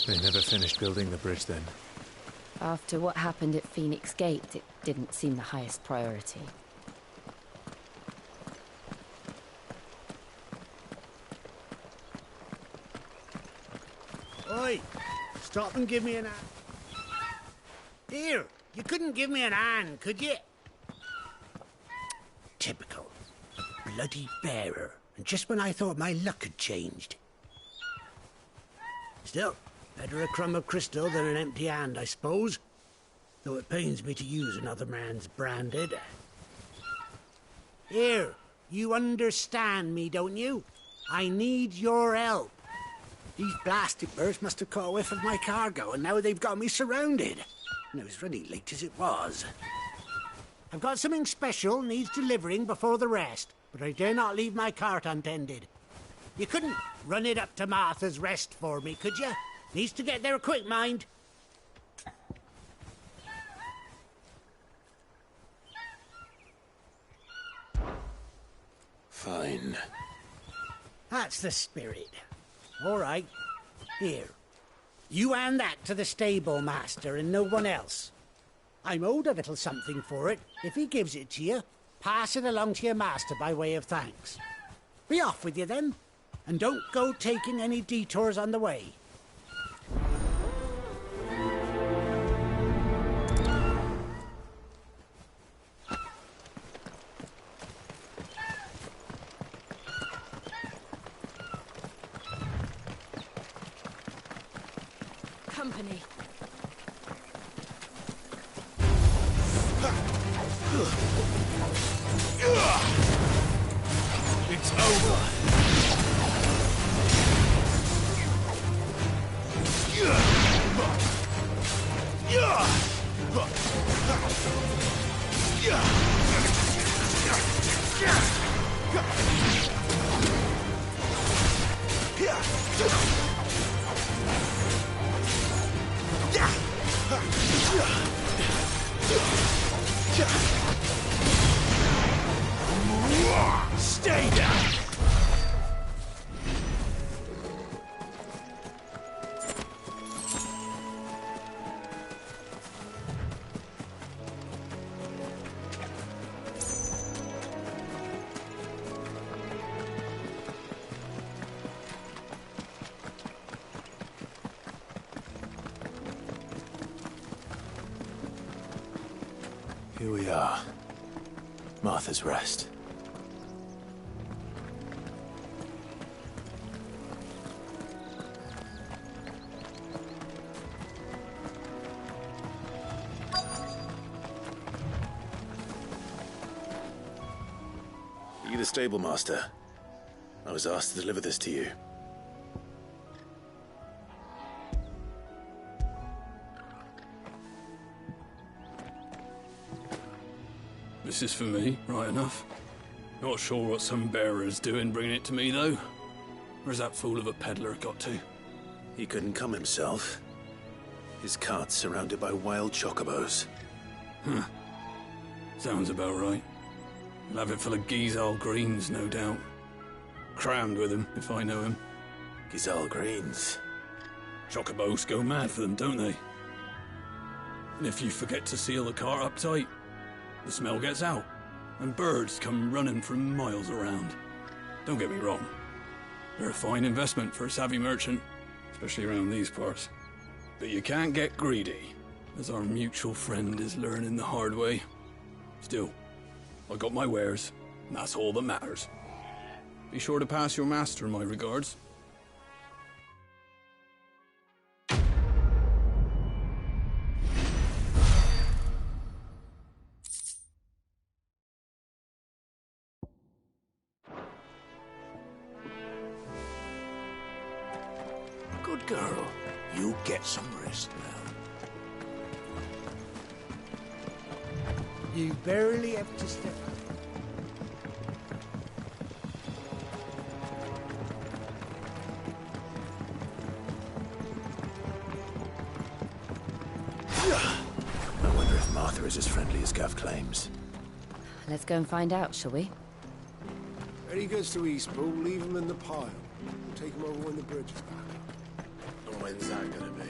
They never finished building the bridge then. After what happened at Phoenix Gate, it didn't seem the highest priority. Oi! Stop and give me an hand. Here, you couldn't give me an hand, could you? Typical. A bloody bearer. And just when I thought my luck had changed. Still, better a crumb of crystal than an empty hand, I suppose. Though it pains me to use another man's branded. Here, you understand me, don't you? I need your help. These blasted birds must have caught a whiff of my cargo, and now they've got me surrounded. And it was really late as it was. I've got something special needs delivering before the rest, but I dare not leave my cart untended. You couldn't run it up to Martha's Rest for me, could you? Needs to get there quick, mind. Fine. That's the spirit. All right. Here. You hand that to the stable master and no one else. I'm owed a little something for it. If he gives it to you, pass it along to your master by way of thanks. Be off with you then. And don't go taking any detours on the way. Company. It's over. Stay down. Here we are. Martha's Rest. Are you the stable master? I was asked to deliver this to you. This is for me, right enough. Not sure what some bearer's doing bringing it to me, though. Where's that fool of a peddler got to? He couldn't come himself. His cart's surrounded by wild chocobos. Huh. Sounds about right. He'll have it full of Gizal greens, no doubt. Crammed with him, if I know him. Gizal greens? Chocobos go mad for them, don't they? And if you forget to seal the cart up tight, the smell gets out, and birds come running from miles around. Don't get me wrong. They're a fine investment for a savvy merchant, especially around these parts. But you can't get greedy, as our mutual friend is learning the hard way. Still, I got my wares, and that's all that matters. Be sure to pass your master my regards. girl. You get some rest now. You barely have to step. I wonder if Martha is as friendly as Gav claims. Let's go and find out, shall we? Any goods to Eastpool, leave them in the pile. We'll take them over when the bridge is back up. And when's that gonna be?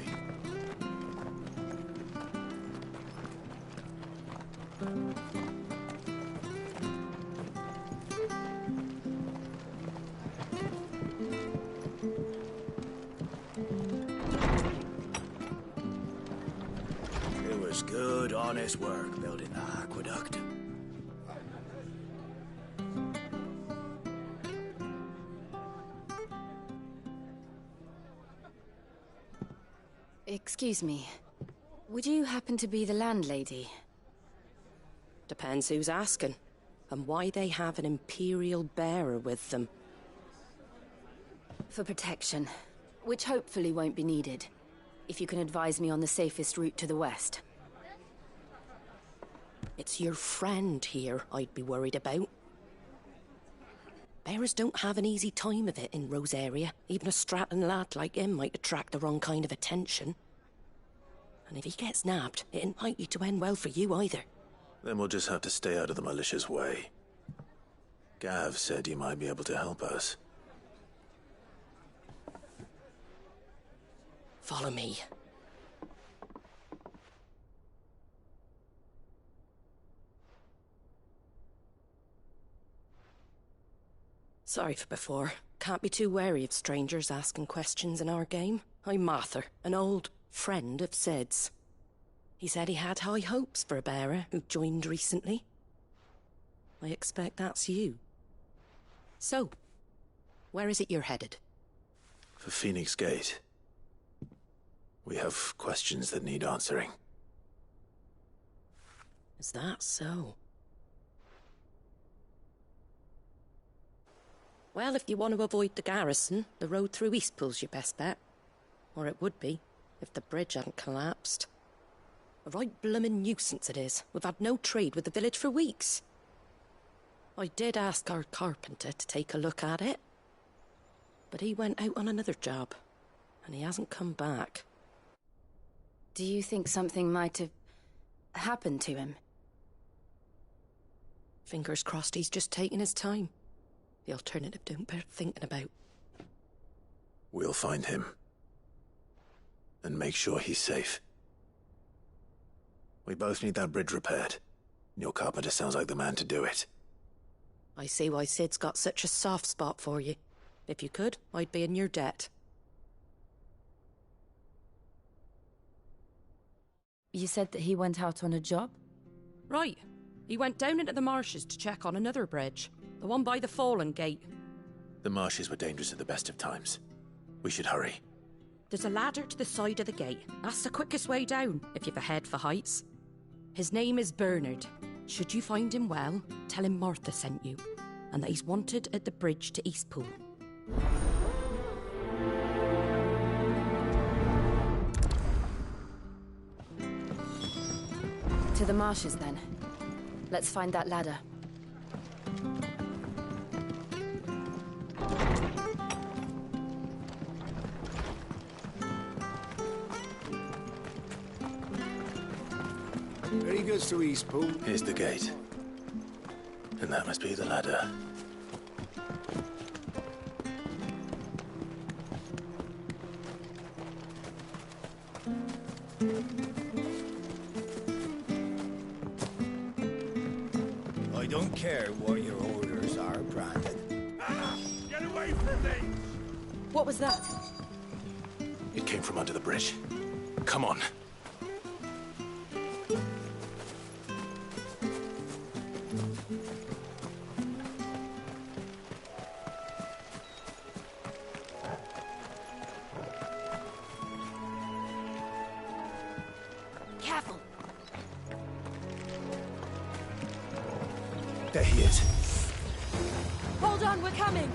It was good, honest work building the aqueduct. Excuse me. Would you happen to be the landlady? Depends who's asking, and why they have an Imperial bearer with them. For protection, which hopefully won't be needed. If you can advise me on the safest route to the west. It's your friend here I'd be worried about. Bearers don't have an easy time of it in Rosaria. Even a Stratton lad like him might attract the wrong kind of attention. And if he gets nabbed, it ain't likely to end well for you either. Then we'll just have to stay out of the malicious way. Gav said you might be able to help us. Follow me. Sorry for before. Can't be too wary of strangers asking questions in our game. I'm Martha, an old friend of Sid's. He said he had high hopes for a bearer who joined recently. I expect that's you. So, where is it you're headed? For Phoenix Gate. We have questions that need answering. Is that so? Well, if you want to avoid the garrison, the road through Eastpool's your best bet. Or it would be, if the bridge hadn't collapsed. A right bloomin' nuisance it is. We've had no trade with the village for weeks. I did ask our carpenter to take a look at it. But he went out on another job, and he hasn't come back. Do you think something might have happened to him? Fingers crossed he's just taking his time. The alternative don't bear thinking about. We'll find him. And make sure he's safe. We both need that bridge repaired. Your carpenter sounds like the man to do it. I see why Sid's got such a soft spot for you. If you could, I'd be in your debt. You said that he went out on a job? Right. He went down into the marshes to check on another bridge. The one by the Fallen Gate. The marshes were dangerous at the best of times. We should hurry. There's a ladder to the side of the gate. That's the quickest way down, if you've a head for heights. His name is Bernard. Should you find him well, tell him Martha sent you, and that he's wanted at the bridge to Eastpool. To the marshes, then. Let's find that ladder. Any goods to Eastpool? Here's the gate. And that must be the ladder. I don't care what your orders are, Brandon. Get away from me! What was that? It came from under the bridge. Come on. Careful! There he is. Hold on, we're coming!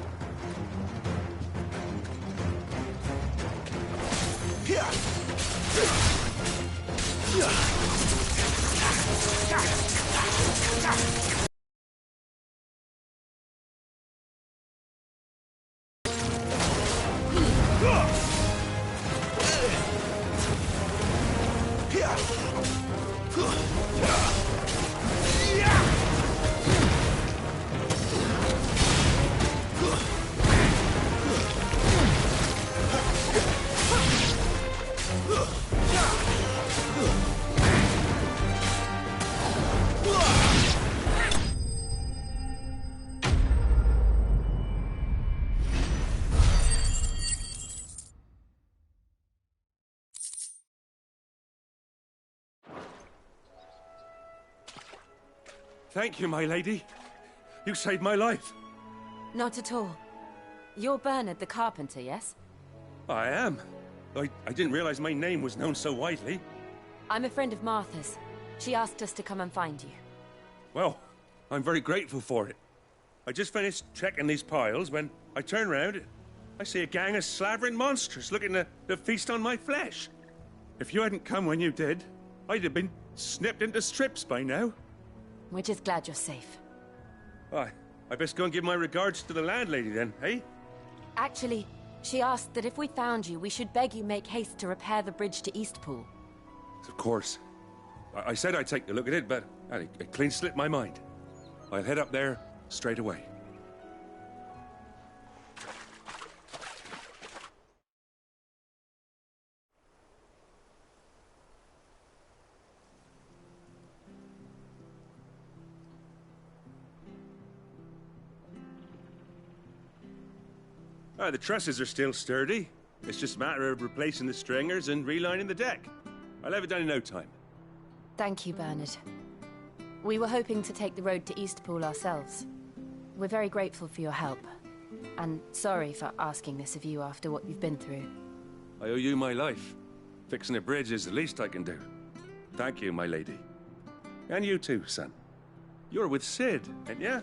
Thank you, my lady. You saved my life. Not at all. You're Bernard the Carpenter, yes? I am. I didn't realize my name was known so widely. I'm a friend of Martha's. She asked us to come and find you. Well, I'm very grateful for it. I just finished checking these piles when I turn round. I see a gang of slavering monsters looking to feast on my flesh. If you hadn't come when you did, I'd have been snipped into strips by now. We're just glad you're safe. I best go and give my regards to the landlady then, eh? Actually, she asked that if we found you, we should beg you make haste to repair the bridge to Eastpool. Of course. I said I'd take a look at it, but it clean slipped my mind. I'll head up there straight away. The trusses are still sturdy. It's just a matter of replacing the stringers and relining the deck. I'll have it done in no time. Thank you, Bernard. We were hoping to take the road to Eastpool ourselves. We're very grateful for your help. And sorry for asking this of you after what you've been through. I owe you my life. Fixing a bridge is the least I can do. Thank you, my lady. And you too, son. You're with Sid, ain't ya?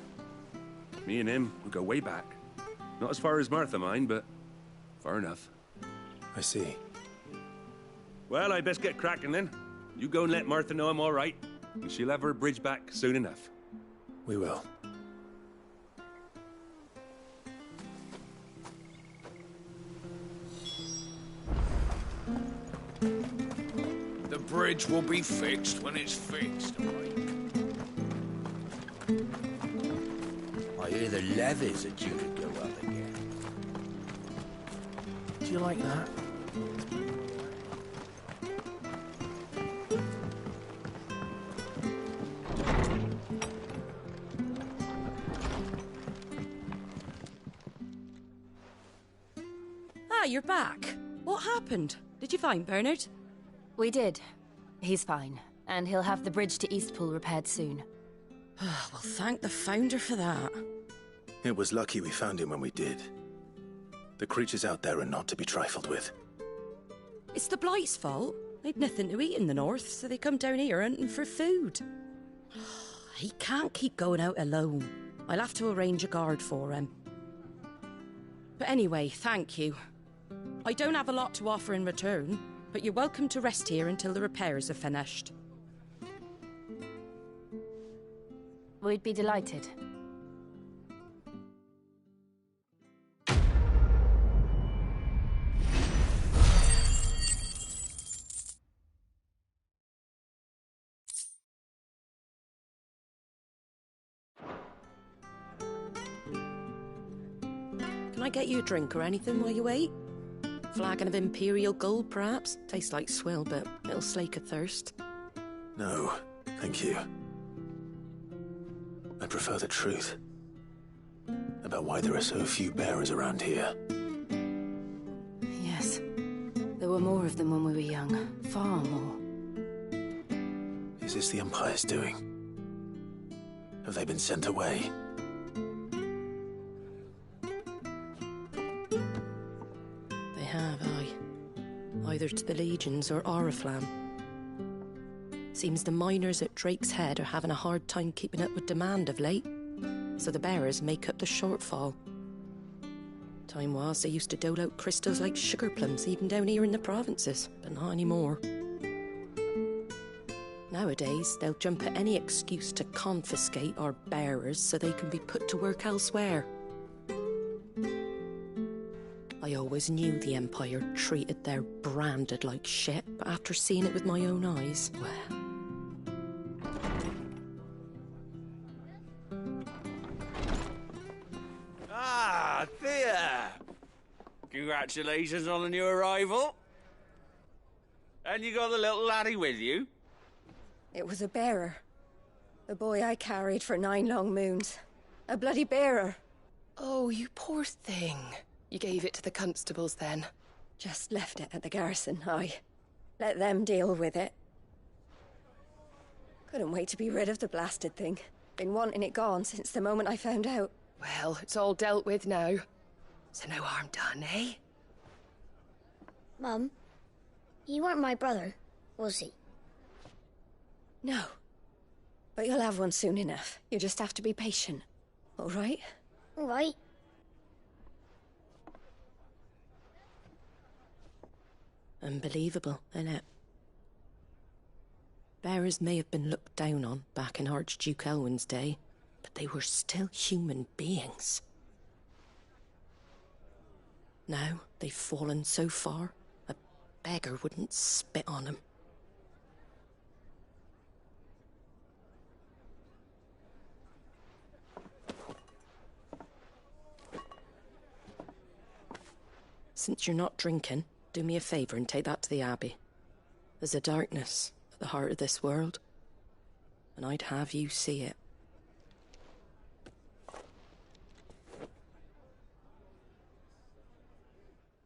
Me and him, we go way back. Not as far as Martha, mind, but far enough. I see. Well, I best get cracking then. You go and let Martha know I'm all right, and she'll have her bridge back soon enough. We will. The bridge will be fixed when it's fixed, all right? I hear the levies are due to go up again. Do you like that? Ah, you're back. What happened? Did you find Bernard? We did. He's fine, and he'll have the bridge to Eastpool repaired soon. Well, thank the Founder for that. It was lucky we found him when we did. The creatures out there are not to be trifled with. It's the Blight's fault. They'd nothing to eat in the north, so they come down here hunting for food. He can't keep going out alone. I'll have to arrange a guard for him. But anyway, thank you. I don't have a lot to offer in return, but you're welcome to rest here until the repairs are finished. We'd be delighted. Can I get you a drink or anything while you wait? Flagon of Imperial Gold, perhaps? Tastes like swill, but it'll slake a thirst. No, thank you. I prefer the truth. About why there are so few bearers around here. Yes. There were more of them when we were young. Far more. Is this the Empire's doing? Have they been sent away? They have, aye. Either to the Legions or Oriflamme. Seems the miners at Drake's Head are having a hard time keeping up with demand of late, so the bearers make up the shortfall. Time was they used to dole out crystals like sugar plums even down here in the provinces, but not anymore. Nowadays, they'll jump at any excuse to confiscate our bearers so they can be put to work elsewhere. I always knew the Empire treated their branded like shit, but after seeing it with my own eyes, well... Ah, Thea! Congratulations on the new arrival. And you got the little laddie with you? It was a bearer. The boy I carried for 9 long moons. A bloody bearer. Oh, you poor thing. You gave it to the constables then? Just left it at the garrison, aye. Let them deal with it. Couldn't wait to be rid of the blasted thing. Been wanting it gone since the moment I found out. Well, it's all dealt with now. So no harm done, eh? Mum, he weren't my brother, was he? No. But you'll have one soon enough. You just have to be patient. All right? All right. Unbelievable, innit? Bearers may have been looked down on back in Archduke Elwin's day, but they were still human beings. Now they've fallen so far, a beggar wouldn't spit on them. Since you're not drinking, do me a favour and take that to the Abbey. There's a darkness at the heart of this world, and I'd have you see it.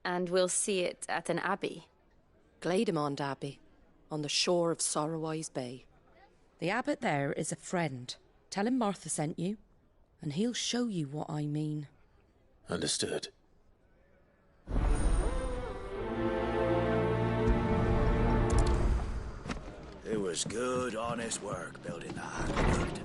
And we'll see it at an abbey? Glademond Abbey, on the shore of Sorrowwise Bay. The abbot there is a friend. Tell him Martha sent you, and he'll show you what I mean. Understood. It was good, honest work building the aqueduct.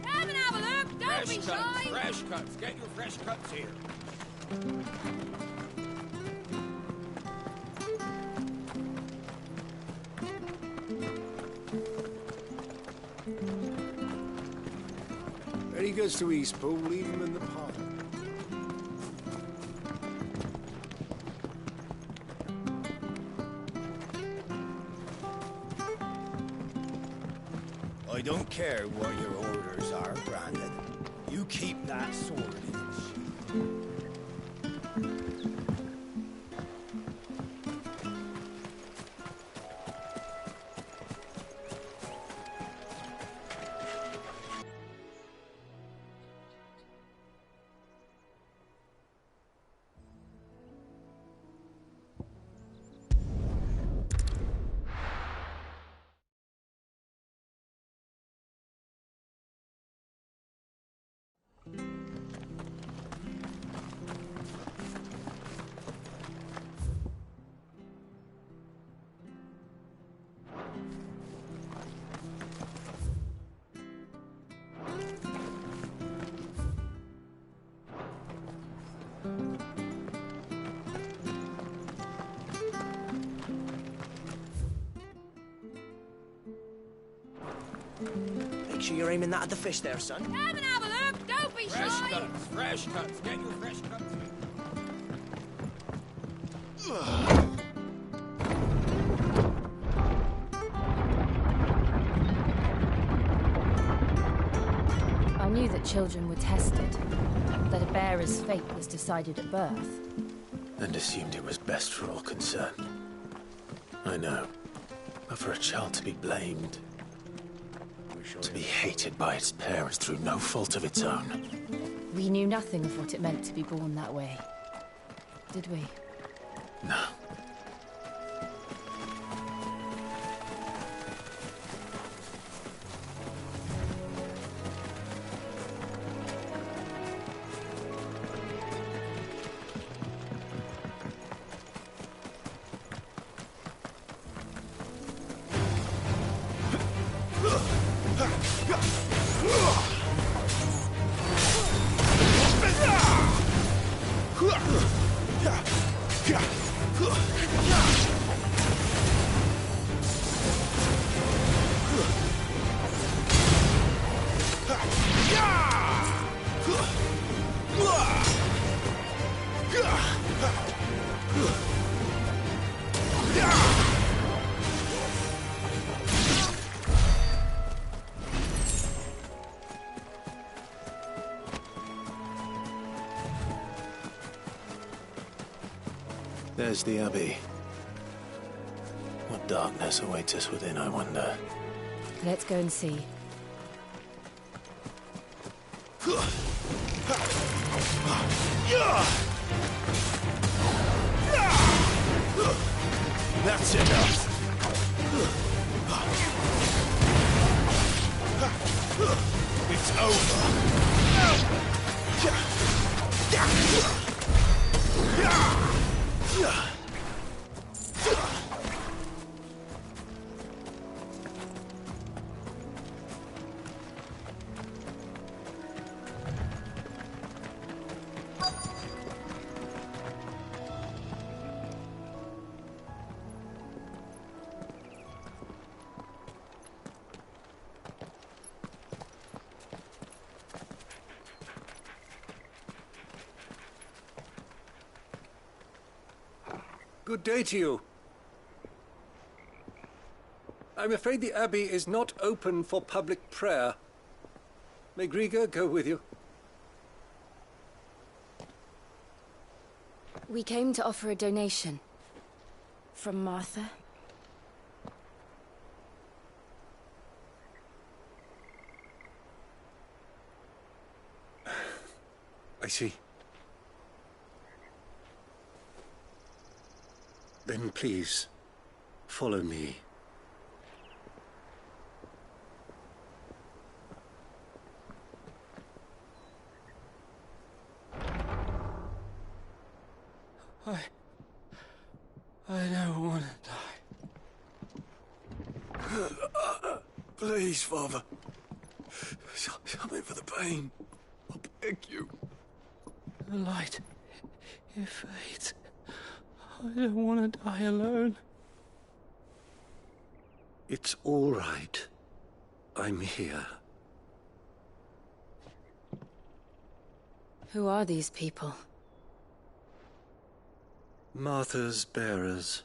Come and have a look! Don't be shy! Fresh cuts. Get your fresh cuts here. When he goes to Eastpool, leave him in the pile. I don't care what your orders are, Brandon. You keep that sword in its sheath. Make sure you're aiming that at the fish there, son. Come and have a look! Don't be Fresh shy! cuts. Fresh cuts. Get your fresh cuts here. I knew that children were tested, that a bearer's fate was decided at birth. And assumed it was best for all concerned. I know. But for a child to be blamed, to be hated by its parents through no fault of its own. We knew nothing of what it meant to be born that way, did we? No. There's the Abbey. What darkness awaits us within, I wonder? Let's go and see. That's enough! It's over! Good day to you. I'm afraid the Abbey is not open for public prayer. May Griga go with you? We came to offer a donation. From Martha. I see. Then please, follow me. I don't want to die. Please, Father. Something for the pain. I beg you. The light, it fades. I don't want to die alone. It's all right. I'm here. Who are these people? Martha's bearers.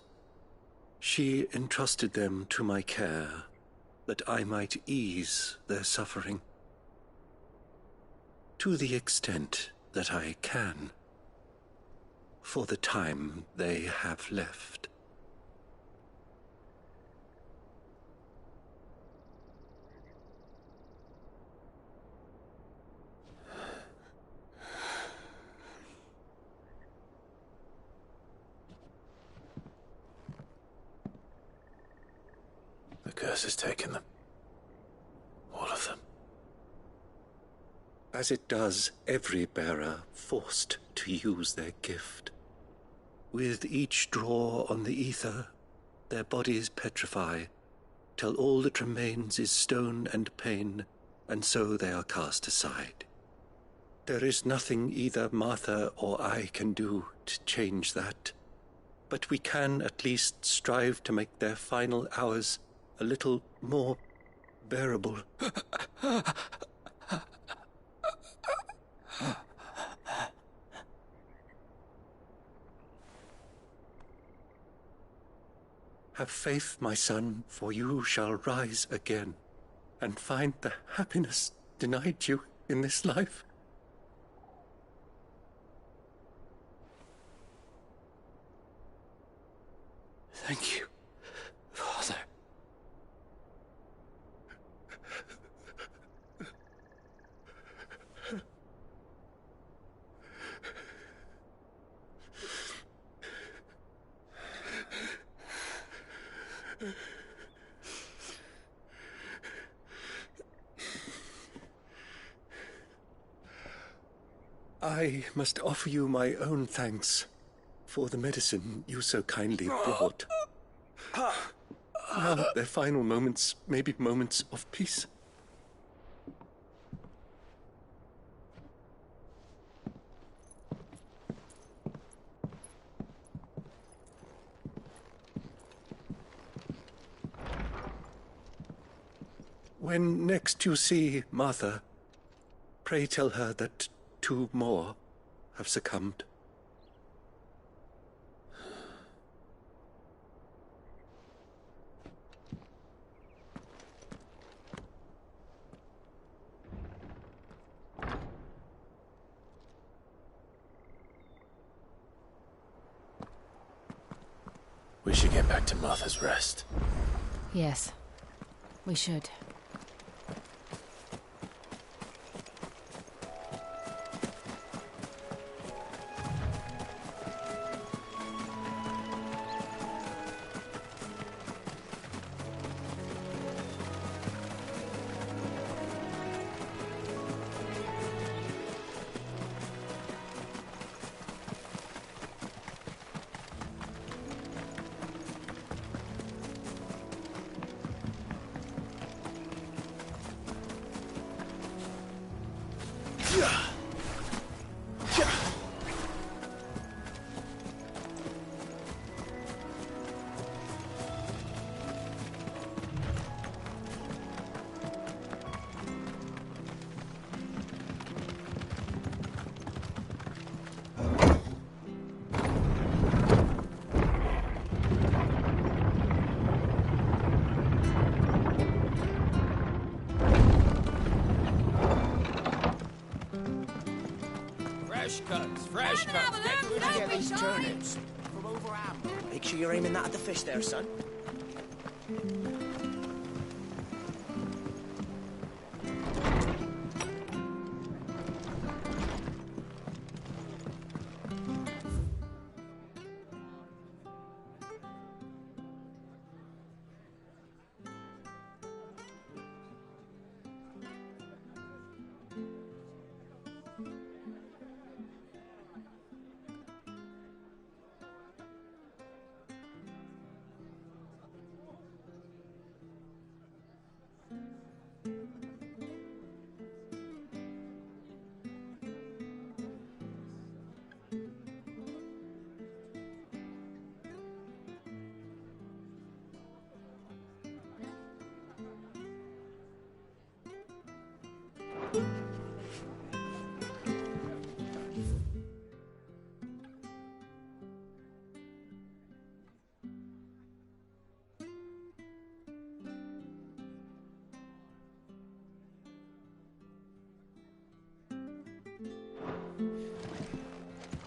She entrusted them to my care, that I might ease their suffering. To the extent that I can. For the time they have left. The curse has taken them. All of them. As it does every bearer forced to use their gift. With each draw on the ether, their bodies petrify, till all that remains is stone and pain, and so they are cast aside. There is nothing either Martha or I can do to change that, but we can at least strive to make their final hours a little more bearable. Have faith, my son, for you shall rise again, and find the happiness denied you in this life. Thank you, Father. I must offer you my own thanks for the medicine you so kindly brought. Now their final moments may be moments of peace. When next you see Martha, pray tell her that 2 more have succumbed. We should get back to Martha's Rest. Yes, we should. Fresh cuts. Get good to get these turnips. From over Amber. Make sure you're aiming that at the fish there, son.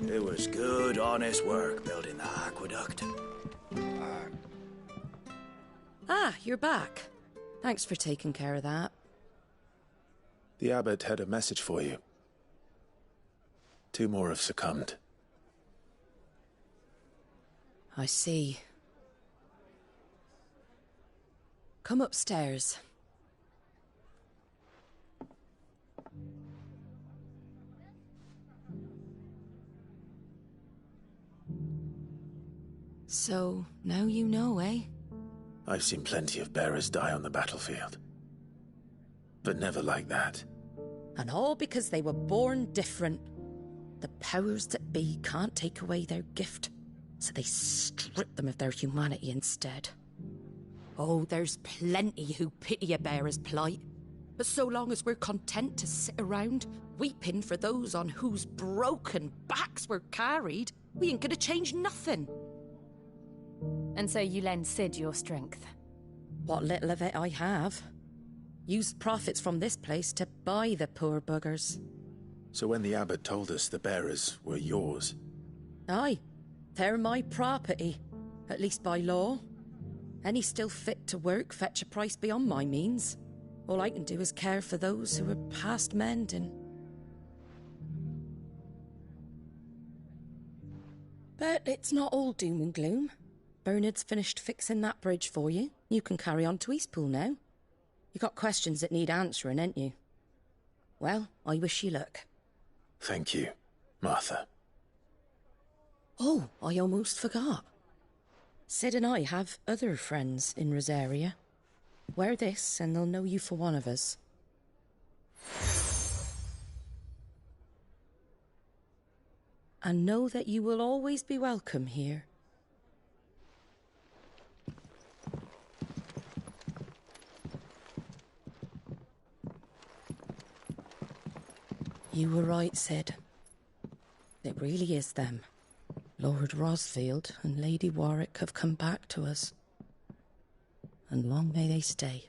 It was good, honest work building that aqueduct. Ah, you're back. Thanks for taking care of that. The abbot had a message for you. 2 more have succumbed. I see. Come upstairs. So, now you know, eh? I've seen plenty of bearers die on the battlefield. But never like that. And all because they were born different. The powers that be can't take away their gift, so they strip them of their humanity instead. Oh, there's plenty who pity a bearer's plight. But so long as we're content to sit around, weeping for those on whose broken backs we're carried, we ain't gonna change nothing. And so you lend Sid your strength? What little of it I have. Used profits from this place to buy the poor buggers. So when the abbot told us the bearers were yours... Aye, they're my property, at least by law. Any still fit to work fetch a price beyond my means. All I can do is care for those who are past mending. But it's not all doom and gloom. Bernard's finished fixing that bridge for you. You can carry on to Eastpool now. You got questions that need answering, ain't you? Well, I wish you luck. Thank you, Martha. Oh, I almost forgot. Sid and I have other friends in Rosaria. Wear this and they'll know you for one of us. And know that you will always be welcome here. You were right, Sid. It really is them. Lord Rosfield and Lady Warwick have come back to us. And long may they stay.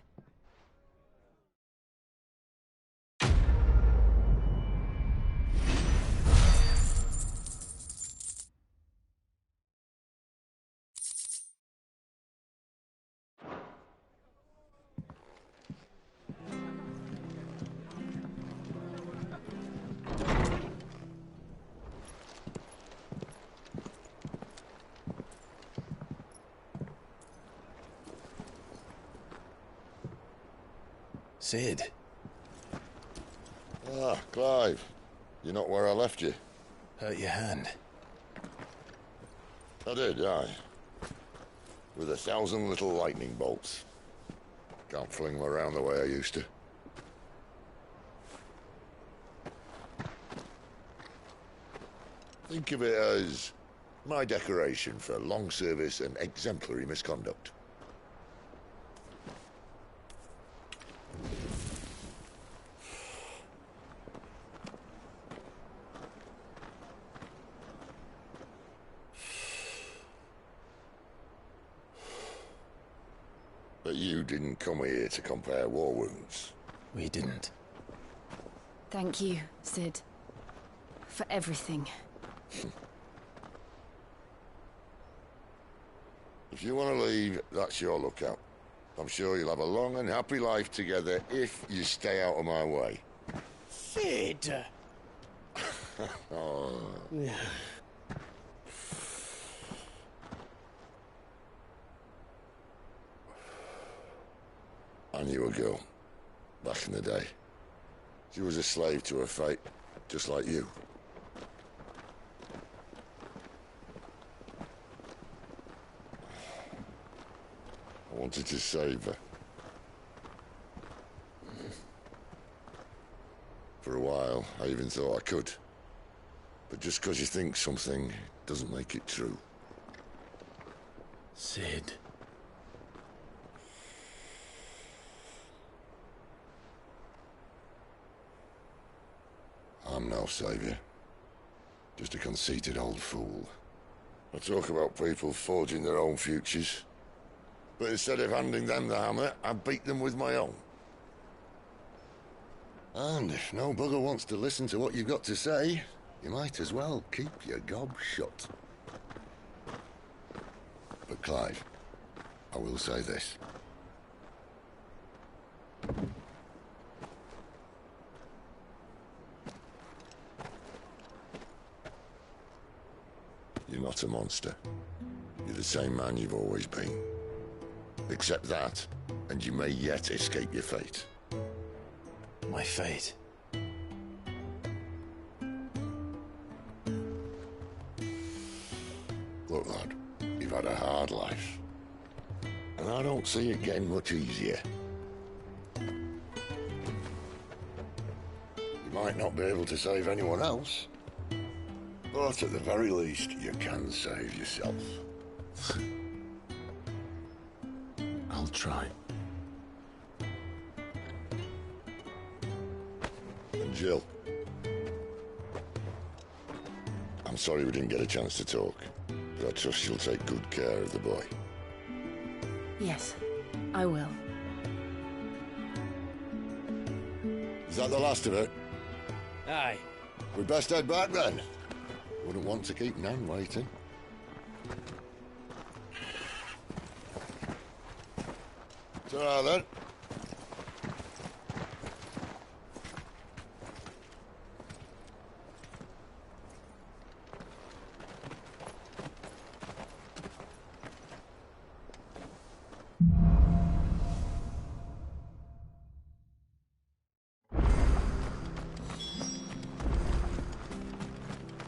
Sid. Ah, Clive. You're not where I left you. Hurt your hand. I did, aye. With 1,000 little lightning bolts. Can't fling them around the way I used to. Think of it as my decoration for long service and exemplary misconduct. But you didn't come here to compare war wounds. We didn't. Thank you, Sid. For everything. If you want to leave, that's your lookout. I'm sure you'll have a long and happy life together if you stay out of my way. Sid! Oh. I knew a girl, back in the day. She was a slave to her fate, just like you. I wanted to save her. For a while, I even thought I could. But just because you think something doesn't make it true. Sid. I'm no savior. Just a conceited old fool. I talk about people forging their own futures. But instead of handing them the hammer, I beat them with my own. And if no bugger wants to listen to what you've got to say, you might as well keep your gob shut. But Clive, I will say this. You're not a monster. You're the same man you've always been. Accept that, and you may yet escape your fate. My fate? Look, lad, you've had a hard life. And I don't see it getting much easier. You might not be able to save anyone else, but at the very least, you can save yourself. I'll try. And Jill, I'm sorry we didn't get a chance to talk, but I trust she'll take good care of the boy. Yes, I will. Is that the last of it? Aye. We'd best head back then. Wouldn't want to keep Nan waiting. Ta-ra then.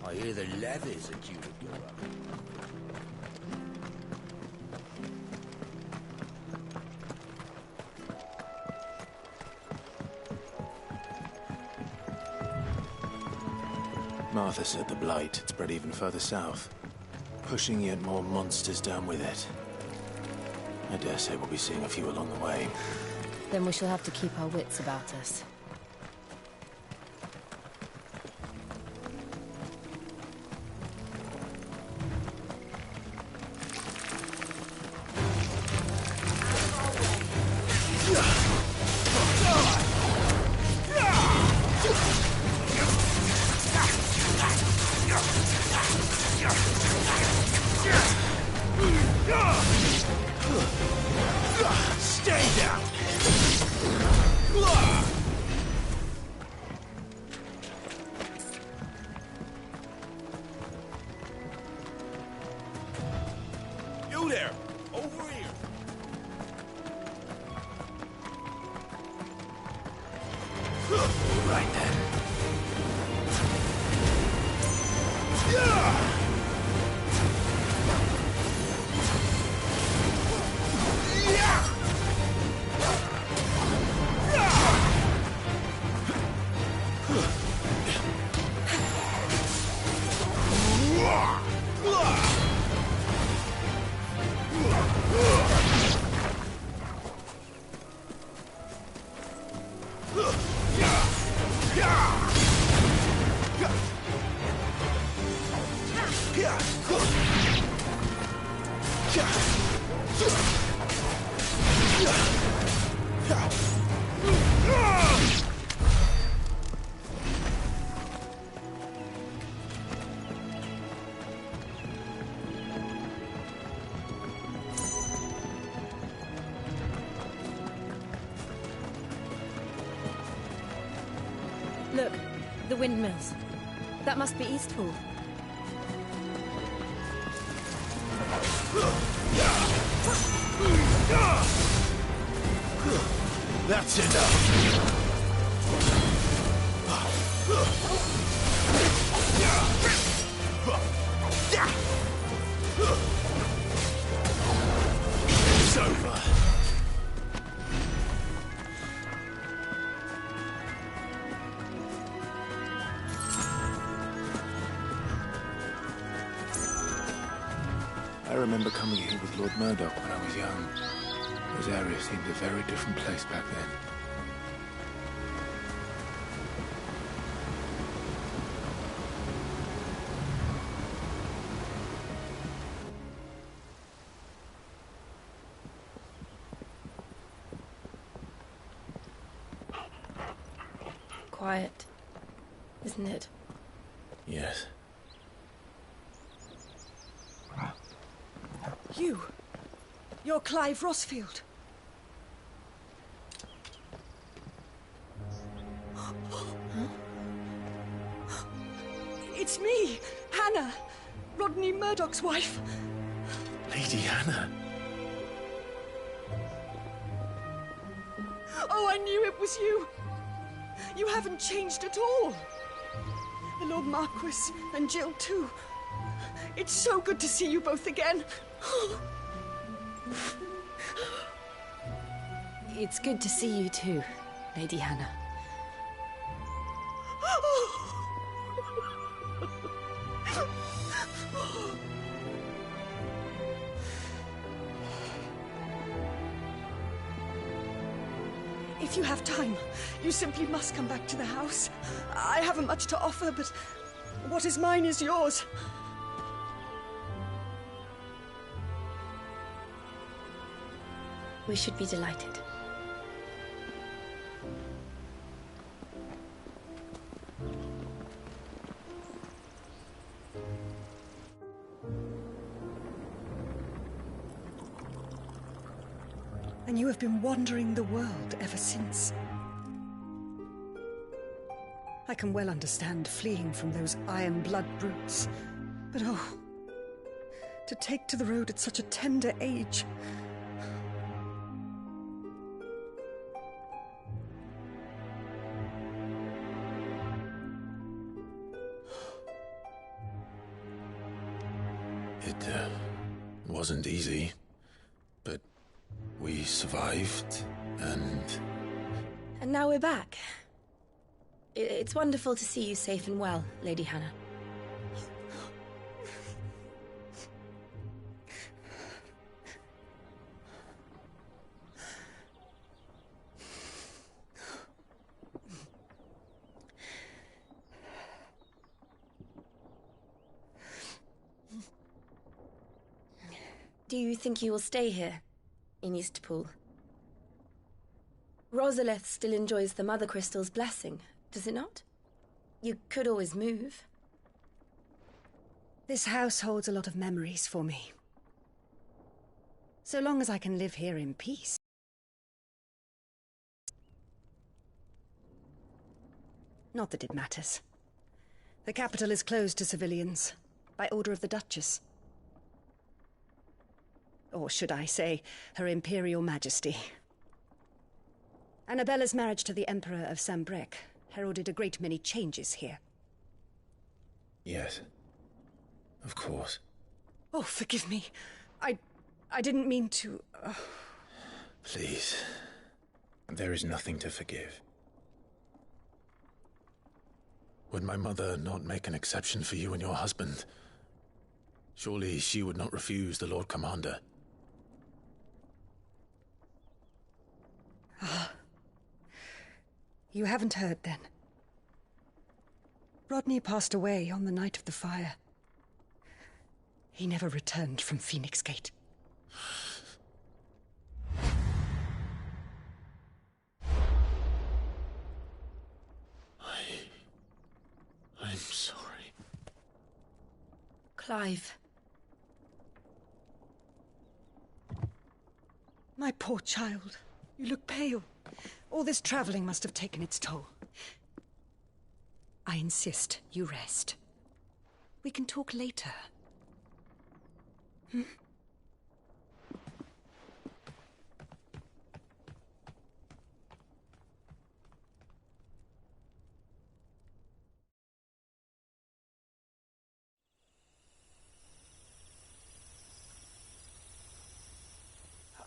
I hear the levies are due to go up. Martha said the Blight had spread even further south, pushing yet more monsters down with it. I dare say we'll be seeing a few along the way. Then we shall have to keep our wits about us. Stay down! You there! Over here! Look, the windmills. That must be Eastpool. That's enough. It's over. I remember coming here with Lord Murdoch when I was young. This area seemed a very different place back then. Quiet, isn't it? Yes. You're Clive Rossfield. It's me, Hannah, Rodney Murdoch's wife. Lady Hannah. Oh, I knew it was you. You haven't changed at all. The Lord Marquis and Jill too. It's so good to see you both again. It's good to see you too, Lady Hannah. If you have time, you simply must come back to the house. I haven't much to offer, but what is mine is yours. We should be delighted. And you have been wandering the world ever since. I can well understand fleeing from those iron blood brutes. But oh, to take to the road at such a tender age. It wasn't easy, but we survived, and now we're back. It's wonderful to see you safe and well, Lady Hannah. Do you think you will stay here, in Eastpool? Rosalith still enjoys the Mother Crystal's blessing, does it not? You could always move. This house holds a lot of memories for me. So long as I can live here in peace. Not that it matters. The capital is closed to civilians, by order of the Duchess. Or should I say, Her Imperial Majesty. Annabella's marriage to the Emperor of Sambrec heralded a great many changes here. Yes. Of course. Oh, forgive me. I didn't mean to... Please. There is nothing to forgive. Would my mother not make an exception for you and your husband? Surely she would not refuse the Lord Commander. Ah. You haven't heard, then. Rodney passed away on the night of the fire. He never returned from Phoenix Gate. I'm sorry. Clive. My poor child. You look pale. All this traveling must have taken its toll. I insist you rest. We can talk later. Hmm?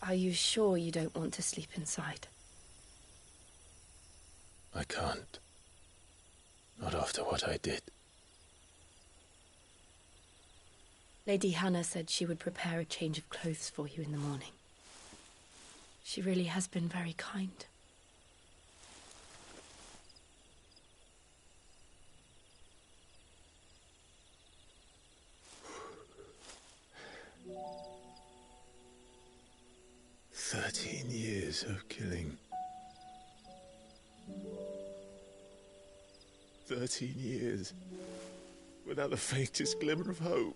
Are you sure you don't want to sleep inside? I can't. Not after what I did. Lady Hannah said she would prepare a change of clothes for you in the morning. She really has been very kind. Years of killing. 13 years without the faintest glimmer of hope.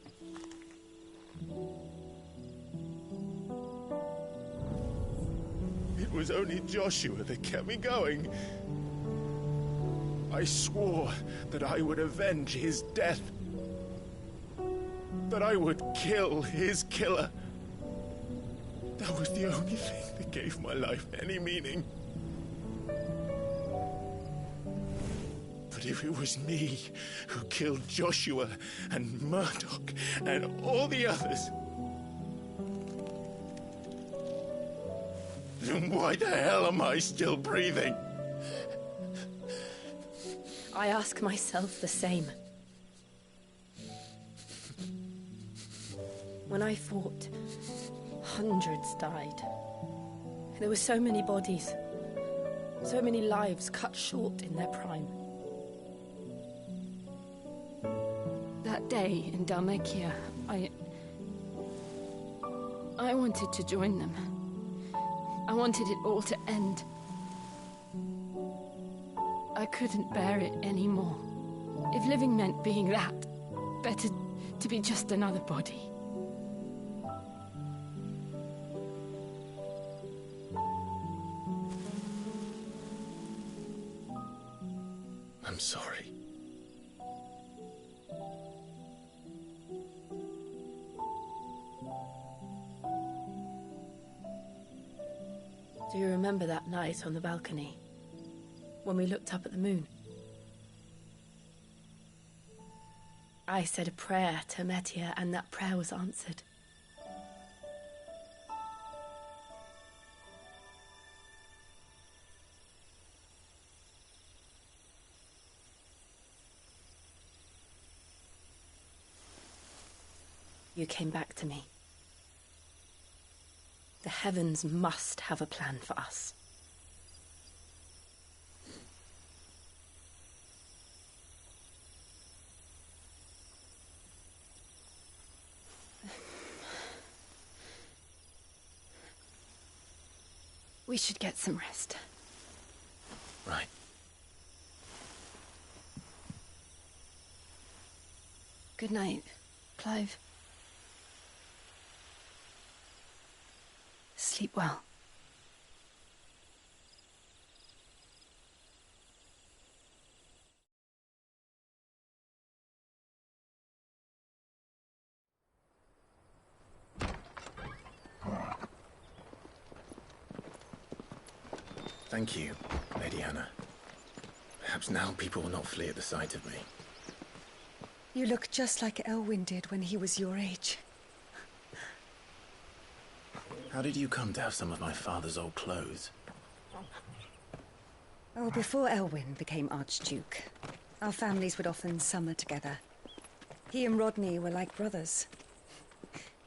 It was only Joshua that kept me going. I swore that I would avenge his death. That I would kill his killer. That was the only thing that gave my life any meaning. But if it was me who killed Joshua and Murdoch and all the others, then why the hell am I still breathing? I ask myself the same. When I fought, hundreds died. There were so many bodies, so many lives cut short in their prime. That day in Dhalmekia, I wanted to join them. I wanted it all to end. I couldn't bear it anymore. If living meant being that, better to be just another body. I'm sorry. Do you remember that night on the balcony? When we looked up at the moon? I said a prayer to Metia, and that prayer was answered. You came back to me. The heavens must have a plan for us. We should get some rest. Right. Good night, Clive. Sleep well. Thank you, Lady Hannah. Perhaps now people will not flee at the sight of me. You look just like Elwyn did when he was your age. How did you come to have some of my father's old clothes? Oh, before Elwyn became Archduke, our families would often summer together. He and Rodney were like brothers.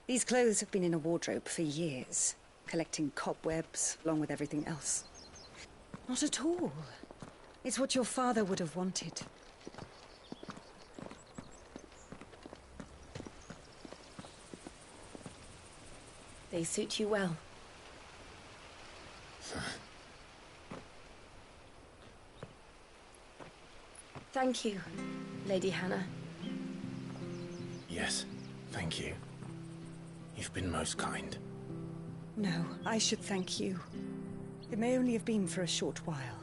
These clothes have been in a wardrobe for years, collecting cobwebs along with everything else. Not at all. It's what your father would have wanted. They suit you well. Thank you, Lady Hannah. Yes, thank you. You've been most kind. No, I should thank you. It may only have been for a short while,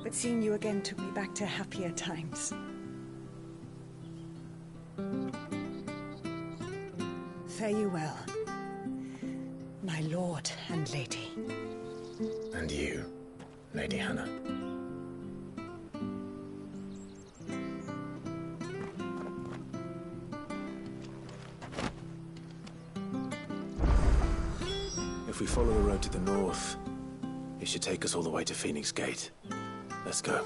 but seeing you again took me back to happier times. Fare you well, my lord and lady. And you, Lady Hannah. If we follow the road to the north, it should take us all the way to Phoenix Gate. Let's go.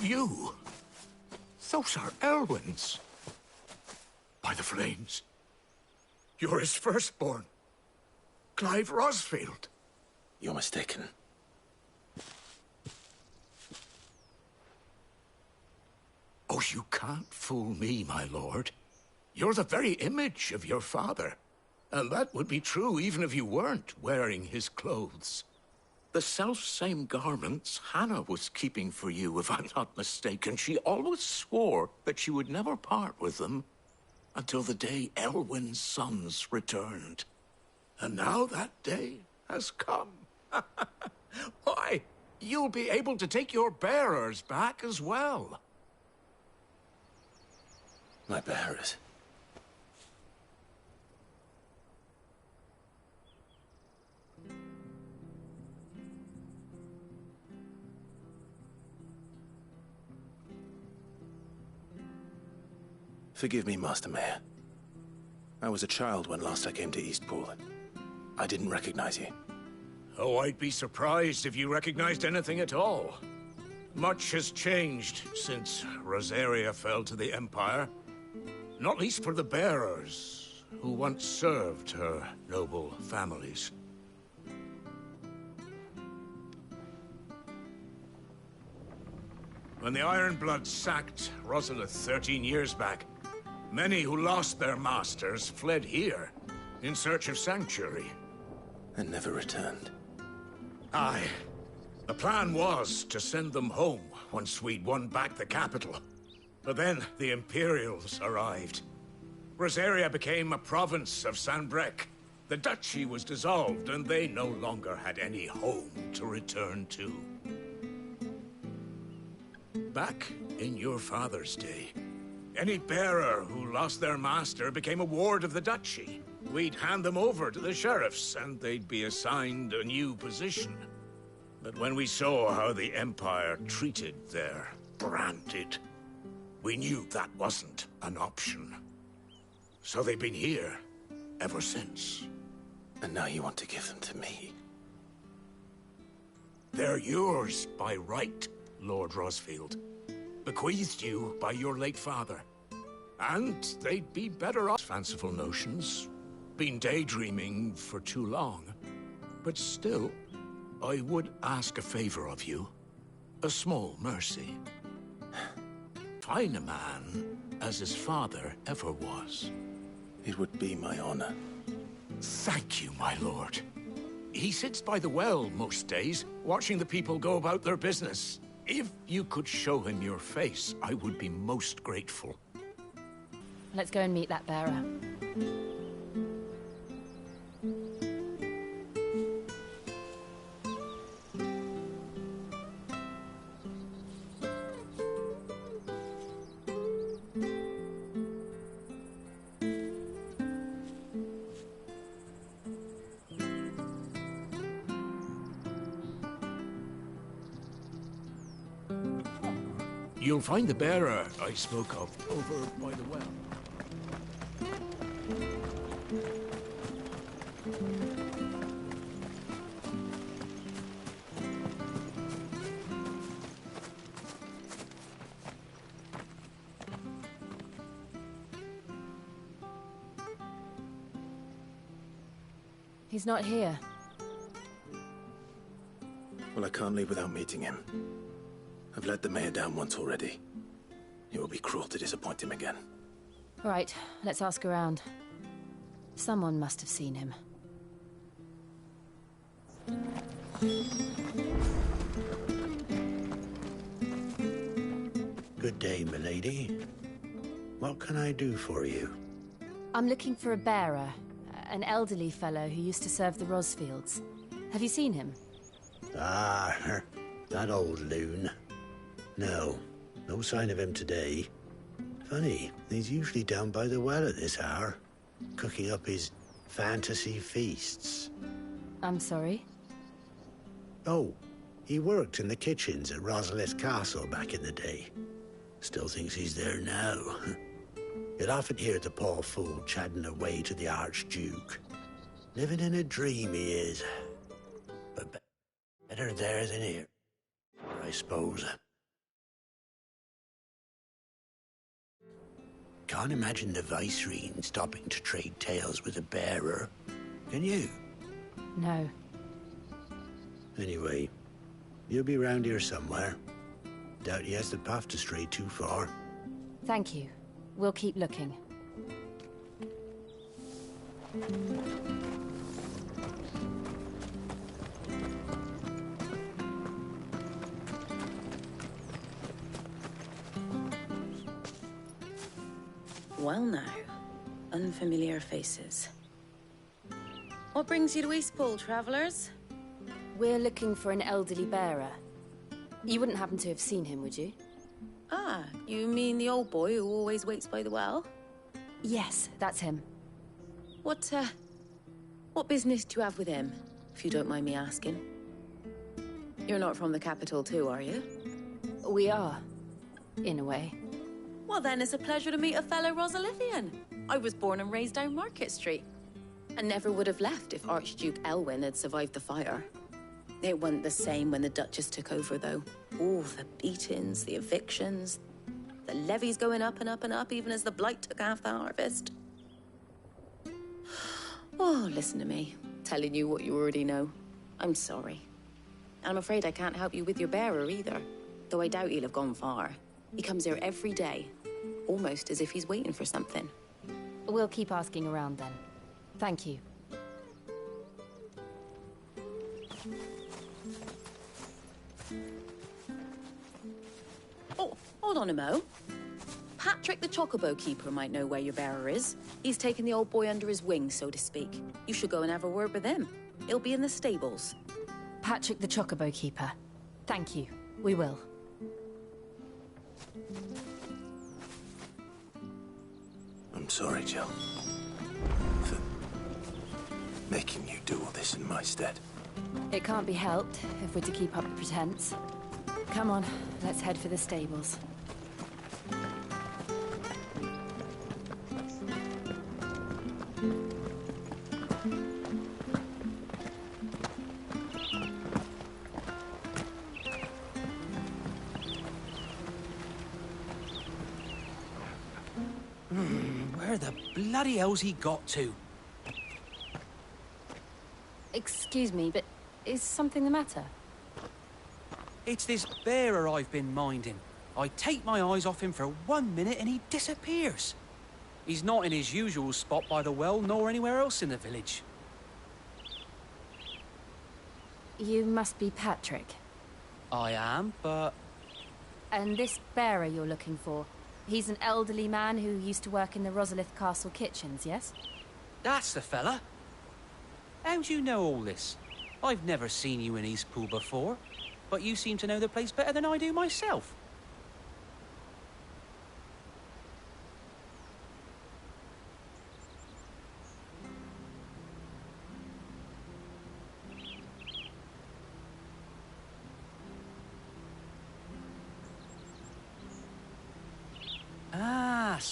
You? Those are Elwyn's. By the flames. You're his firstborn. Clive Rosfield. You're mistaken. Oh, you can't fool me, my lord. You're the very image of your father. And that would be true even if you weren't wearing his clothes. The self-same garments Hannah was keeping for you, if I'm not mistaken. She always swore that she would never part with them until the day Elwyn's sons returned. And now that day has come. Why, you'll be able to take your bearers back as well. My bearers? Forgive me, Master Mayor. I was a child when last I came to Eastpool. I didn't recognize you. Oh, I'd be surprised if you recognized anything at all. Much has changed since Rosaria fell to the Empire. Not least for the bearers, who once served her noble families. When the Ironbloods sacked Rosalith 13 years back, many who lost their masters fled here, in search of sanctuary. And never returned. Aye. The plan was to send them home once we'd won back the capital. But then the Imperials arrived. Rosaria became a province of Sanbreque. The duchy was dissolved, and they no longer had any home to return to. Back in your father's day, any bearer who lost their master became a ward of the duchy. We'd hand them over to the sheriffs, and they'd be assigned a new position. But when we saw how the Empire treated their branded, we knew that wasn't an option. So they've been here ever since. And now you want to give them to me? They're yours by right, Lord Rosfield. Bequeathed you by your late father. And they'd be better off. Fanciful notions. Been daydreaming for too long. But still, I would ask a favor of you. A small mercy. Find a man as his father ever was. It would be my honor. Thank you, my lord. He sits by the well most days, watching the people go about their business. If you could show him your face, I would be most grateful. Let's go and meet that bearer. You'll find the bearer I spoke of over by the well. He's not here. Well, I can't leave without meeting him. I've let the mayor down once already. It will be cruel to disappoint him again. Right, let's ask around. Someone must have seen him. Good day, milady. What can I do for you? I'm looking for a bearer, an elderly fellow who used to serve the Rosfields. Have you seen him? Ah, that old loon. No, no sign of him today. Funny, he's usually down by the well at this hour, cooking up his fantasy feasts. I'm sorry? Oh, he worked in the kitchens at Rosalith Castle back in the day. Still thinks he's there now. You'll often hear the poor fool chatting away to the Archduke. Living in a dream he is. But better there than here, I suppose. Can't imagine the Viceroy stopping to trade tales with a bearer. Can you? No. Anyway, you'll be round here somewhere. Doubt he has the path to stray too far. Thank you. We'll keep looking. Well now, unfamiliar faces. What brings you to Eastpool, travellers? We're looking for an elderly bearer. You wouldn't happen to have seen him, would you? Ah, you mean the old boy who always waits by the well? Yes, that's him. What business do you have with him, if you don't mind me asking? You're not from the capital too, are you? We are, in a way. Well then, it's a pleasure to meet a fellow Rosalithian. I was born and raised down Market Street. And never would have left if Archduke Elwyn had survived the fire. It wasn't the same when the Duchess took over, though. Oh, the beatings, the evictions, the levies going up and up and up, even as the blight took half the harvest. Oh, listen to me, telling you what you already know. I'm sorry. I'm afraid I can't help you with your bearer either, though I doubt he'll have gone far. He comes here every day, almost as if he's waiting for something. We'll keep asking around then. Thank you. Oh, hold on a mo. Patrick the Chocobo Keeper might know where your bearer is. He's taken the old boy under his wing, so to speak. You should go and have a word with him. He'll be in the stables. Patrick the Chocobo Keeper. Thank you. We will. I'm sorry, Jill, for making you do all this in my stead. It can't be helped if we're to keep up the pretense. Come on, let's head for the stables. Where the bloody hell's he got to? Excuse me, but is something the matter? It's this bearer I've been minding. I take my eyes off him for 1 minute and he disappears. He's not in his usual spot by the well, nor anywhere else in the village. You must be Patrick. I am, but... And this bearer you're looking for, he's an elderly man who used to work in the Rosalith Castle kitchens, yes? That's the fella. How do you know all this? I've never seen you in Eastpool before, but you seem to know the place better than I do myself.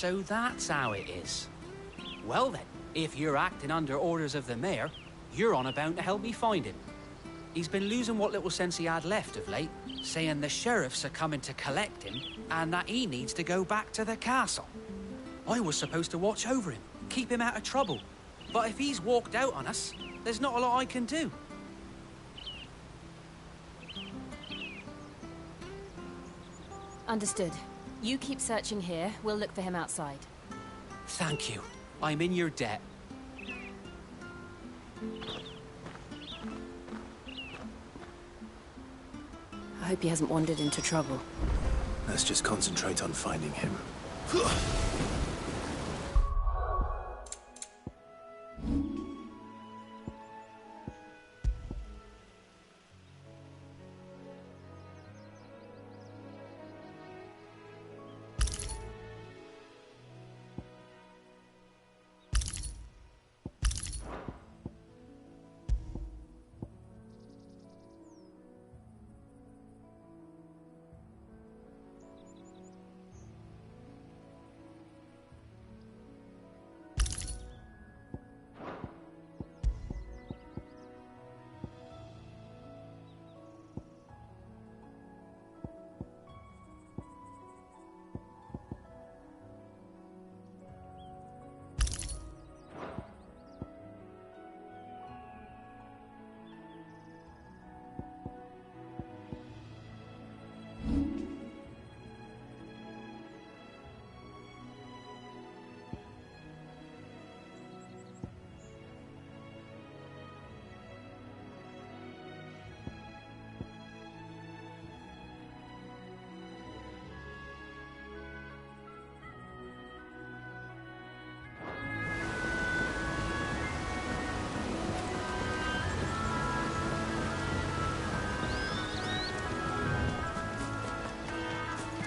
So that's how it is. Well then, if you're acting under orders of the mayor, you're on about to help me find him. He's been losing what little sense he had left of late, saying the sheriffs are coming to collect him and that he needs to go back to the castle. I was supposed to watch over him, keep him out of trouble. But if he's walked out on us, there's not a lot I can do. Understood. You keep searching here. We'll look for him outside. Thank you. I'm in your debt. I hope he hasn't wandered into trouble. Let's just concentrate on finding him.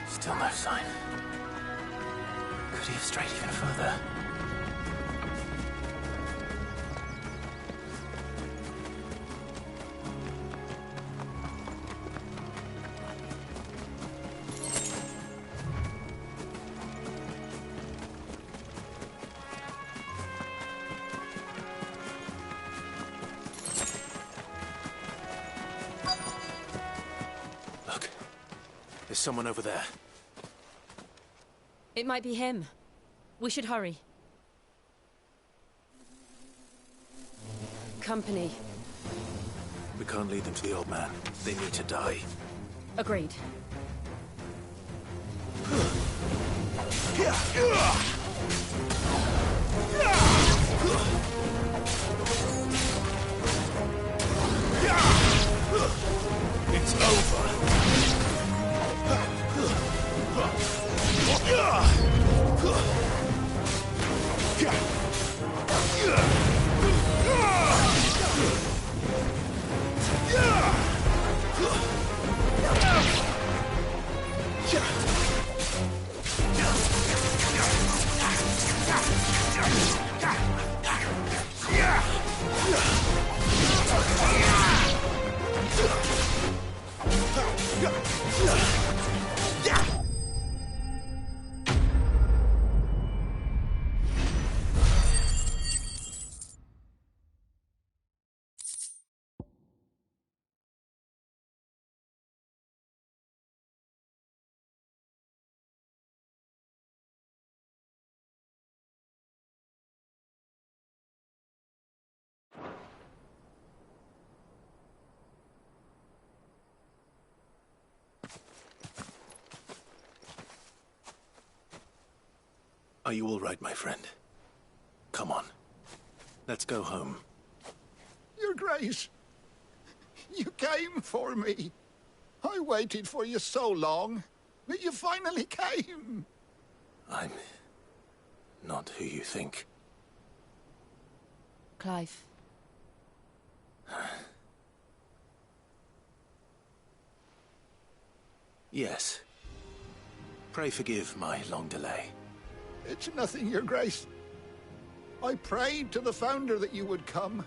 Still no sign. Could he have strayed even further? Look, there's someone over there. It might be him. We should hurry. Company. We can't lead them to the old man. They need to die. Agreed. It's over. Are you all right, my friend? Come on. Let's go home. Your Grace, you came for me. I waited for you so long, but you finally came. I'm not who you think. Clive. Yes. Pray forgive my long delay. It's nothing, Your Grace. I prayed to the Founder that you would come,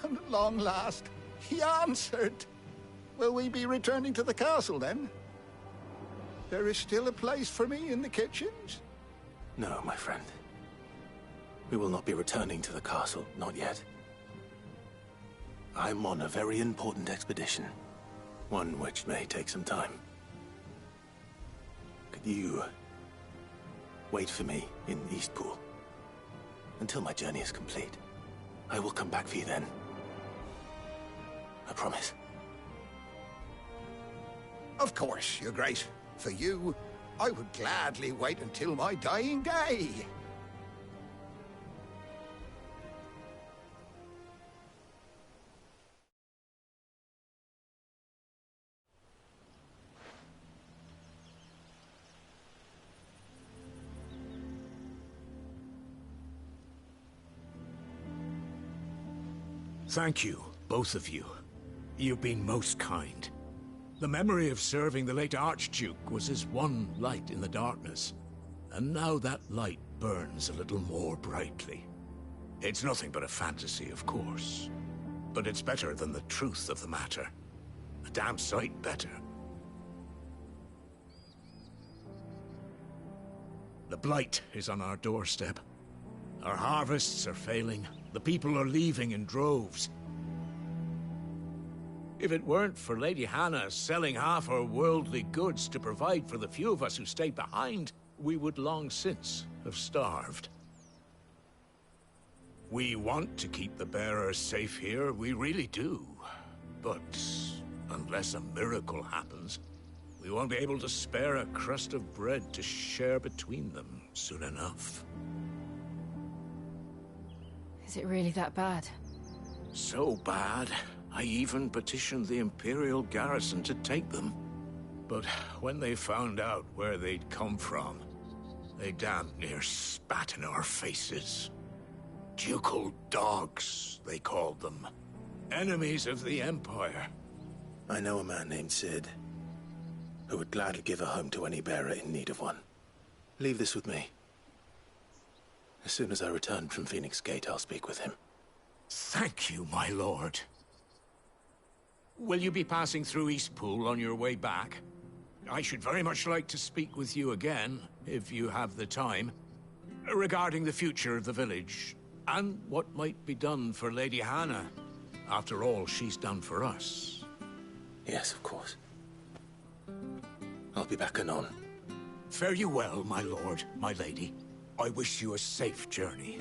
and at long last, he answered. Will we be returning to the castle, then? There is still a place for me in the kitchens? No, my friend. We will not be returning to the castle, not yet. I'm on a very important expedition. One which may take some time. Could you wait for me in Eastpool until my journey is complete? I will come back for you then. I promise. Of course, Your Grace. For you, I would gladly wait until my dying day. Thank you, both of you. You've been most kind. The memory of serving the late Archduke was as one light in the darkness, and now that light burns a little more brightly. It's nothing but a fantasy, of course, but it's better than the truth of the matter. A damn sight better. The blight is on our doorstep. Our harvests are failing. The people are leaving in droves. If it weren't for Lady Hannah selling half her worldly goods to provide for the few of us who stayed behind, we would long since have starved. We want to keep the bearers safe here, we really do. But unless a miracle happens, we won't be able to spare a crust of bread to share between them soon enough. Is it really that bad? So bad, I even petitioned the Imperial garrison to take them. But when they found out where they'd come from, they damn near spat in our faces. Ducal dogs, they called them. Enemies of the Empire. I know a man named Cid, who would gladly give a home to any bearer in need of one. Leave this with me. As soon as I return from Phoenix Gate, I'll speak with him. Thank you, my lord. Will you be passing through Eastpool on your way back? I should very much like to speak with you again, if you have the time, regarding the future of the village, and what might be done for Lady Hannah. After all she's done for us. Yes, of course. I'll be back anon. Fare you well, my lord, my lady. I wish you a safe journey.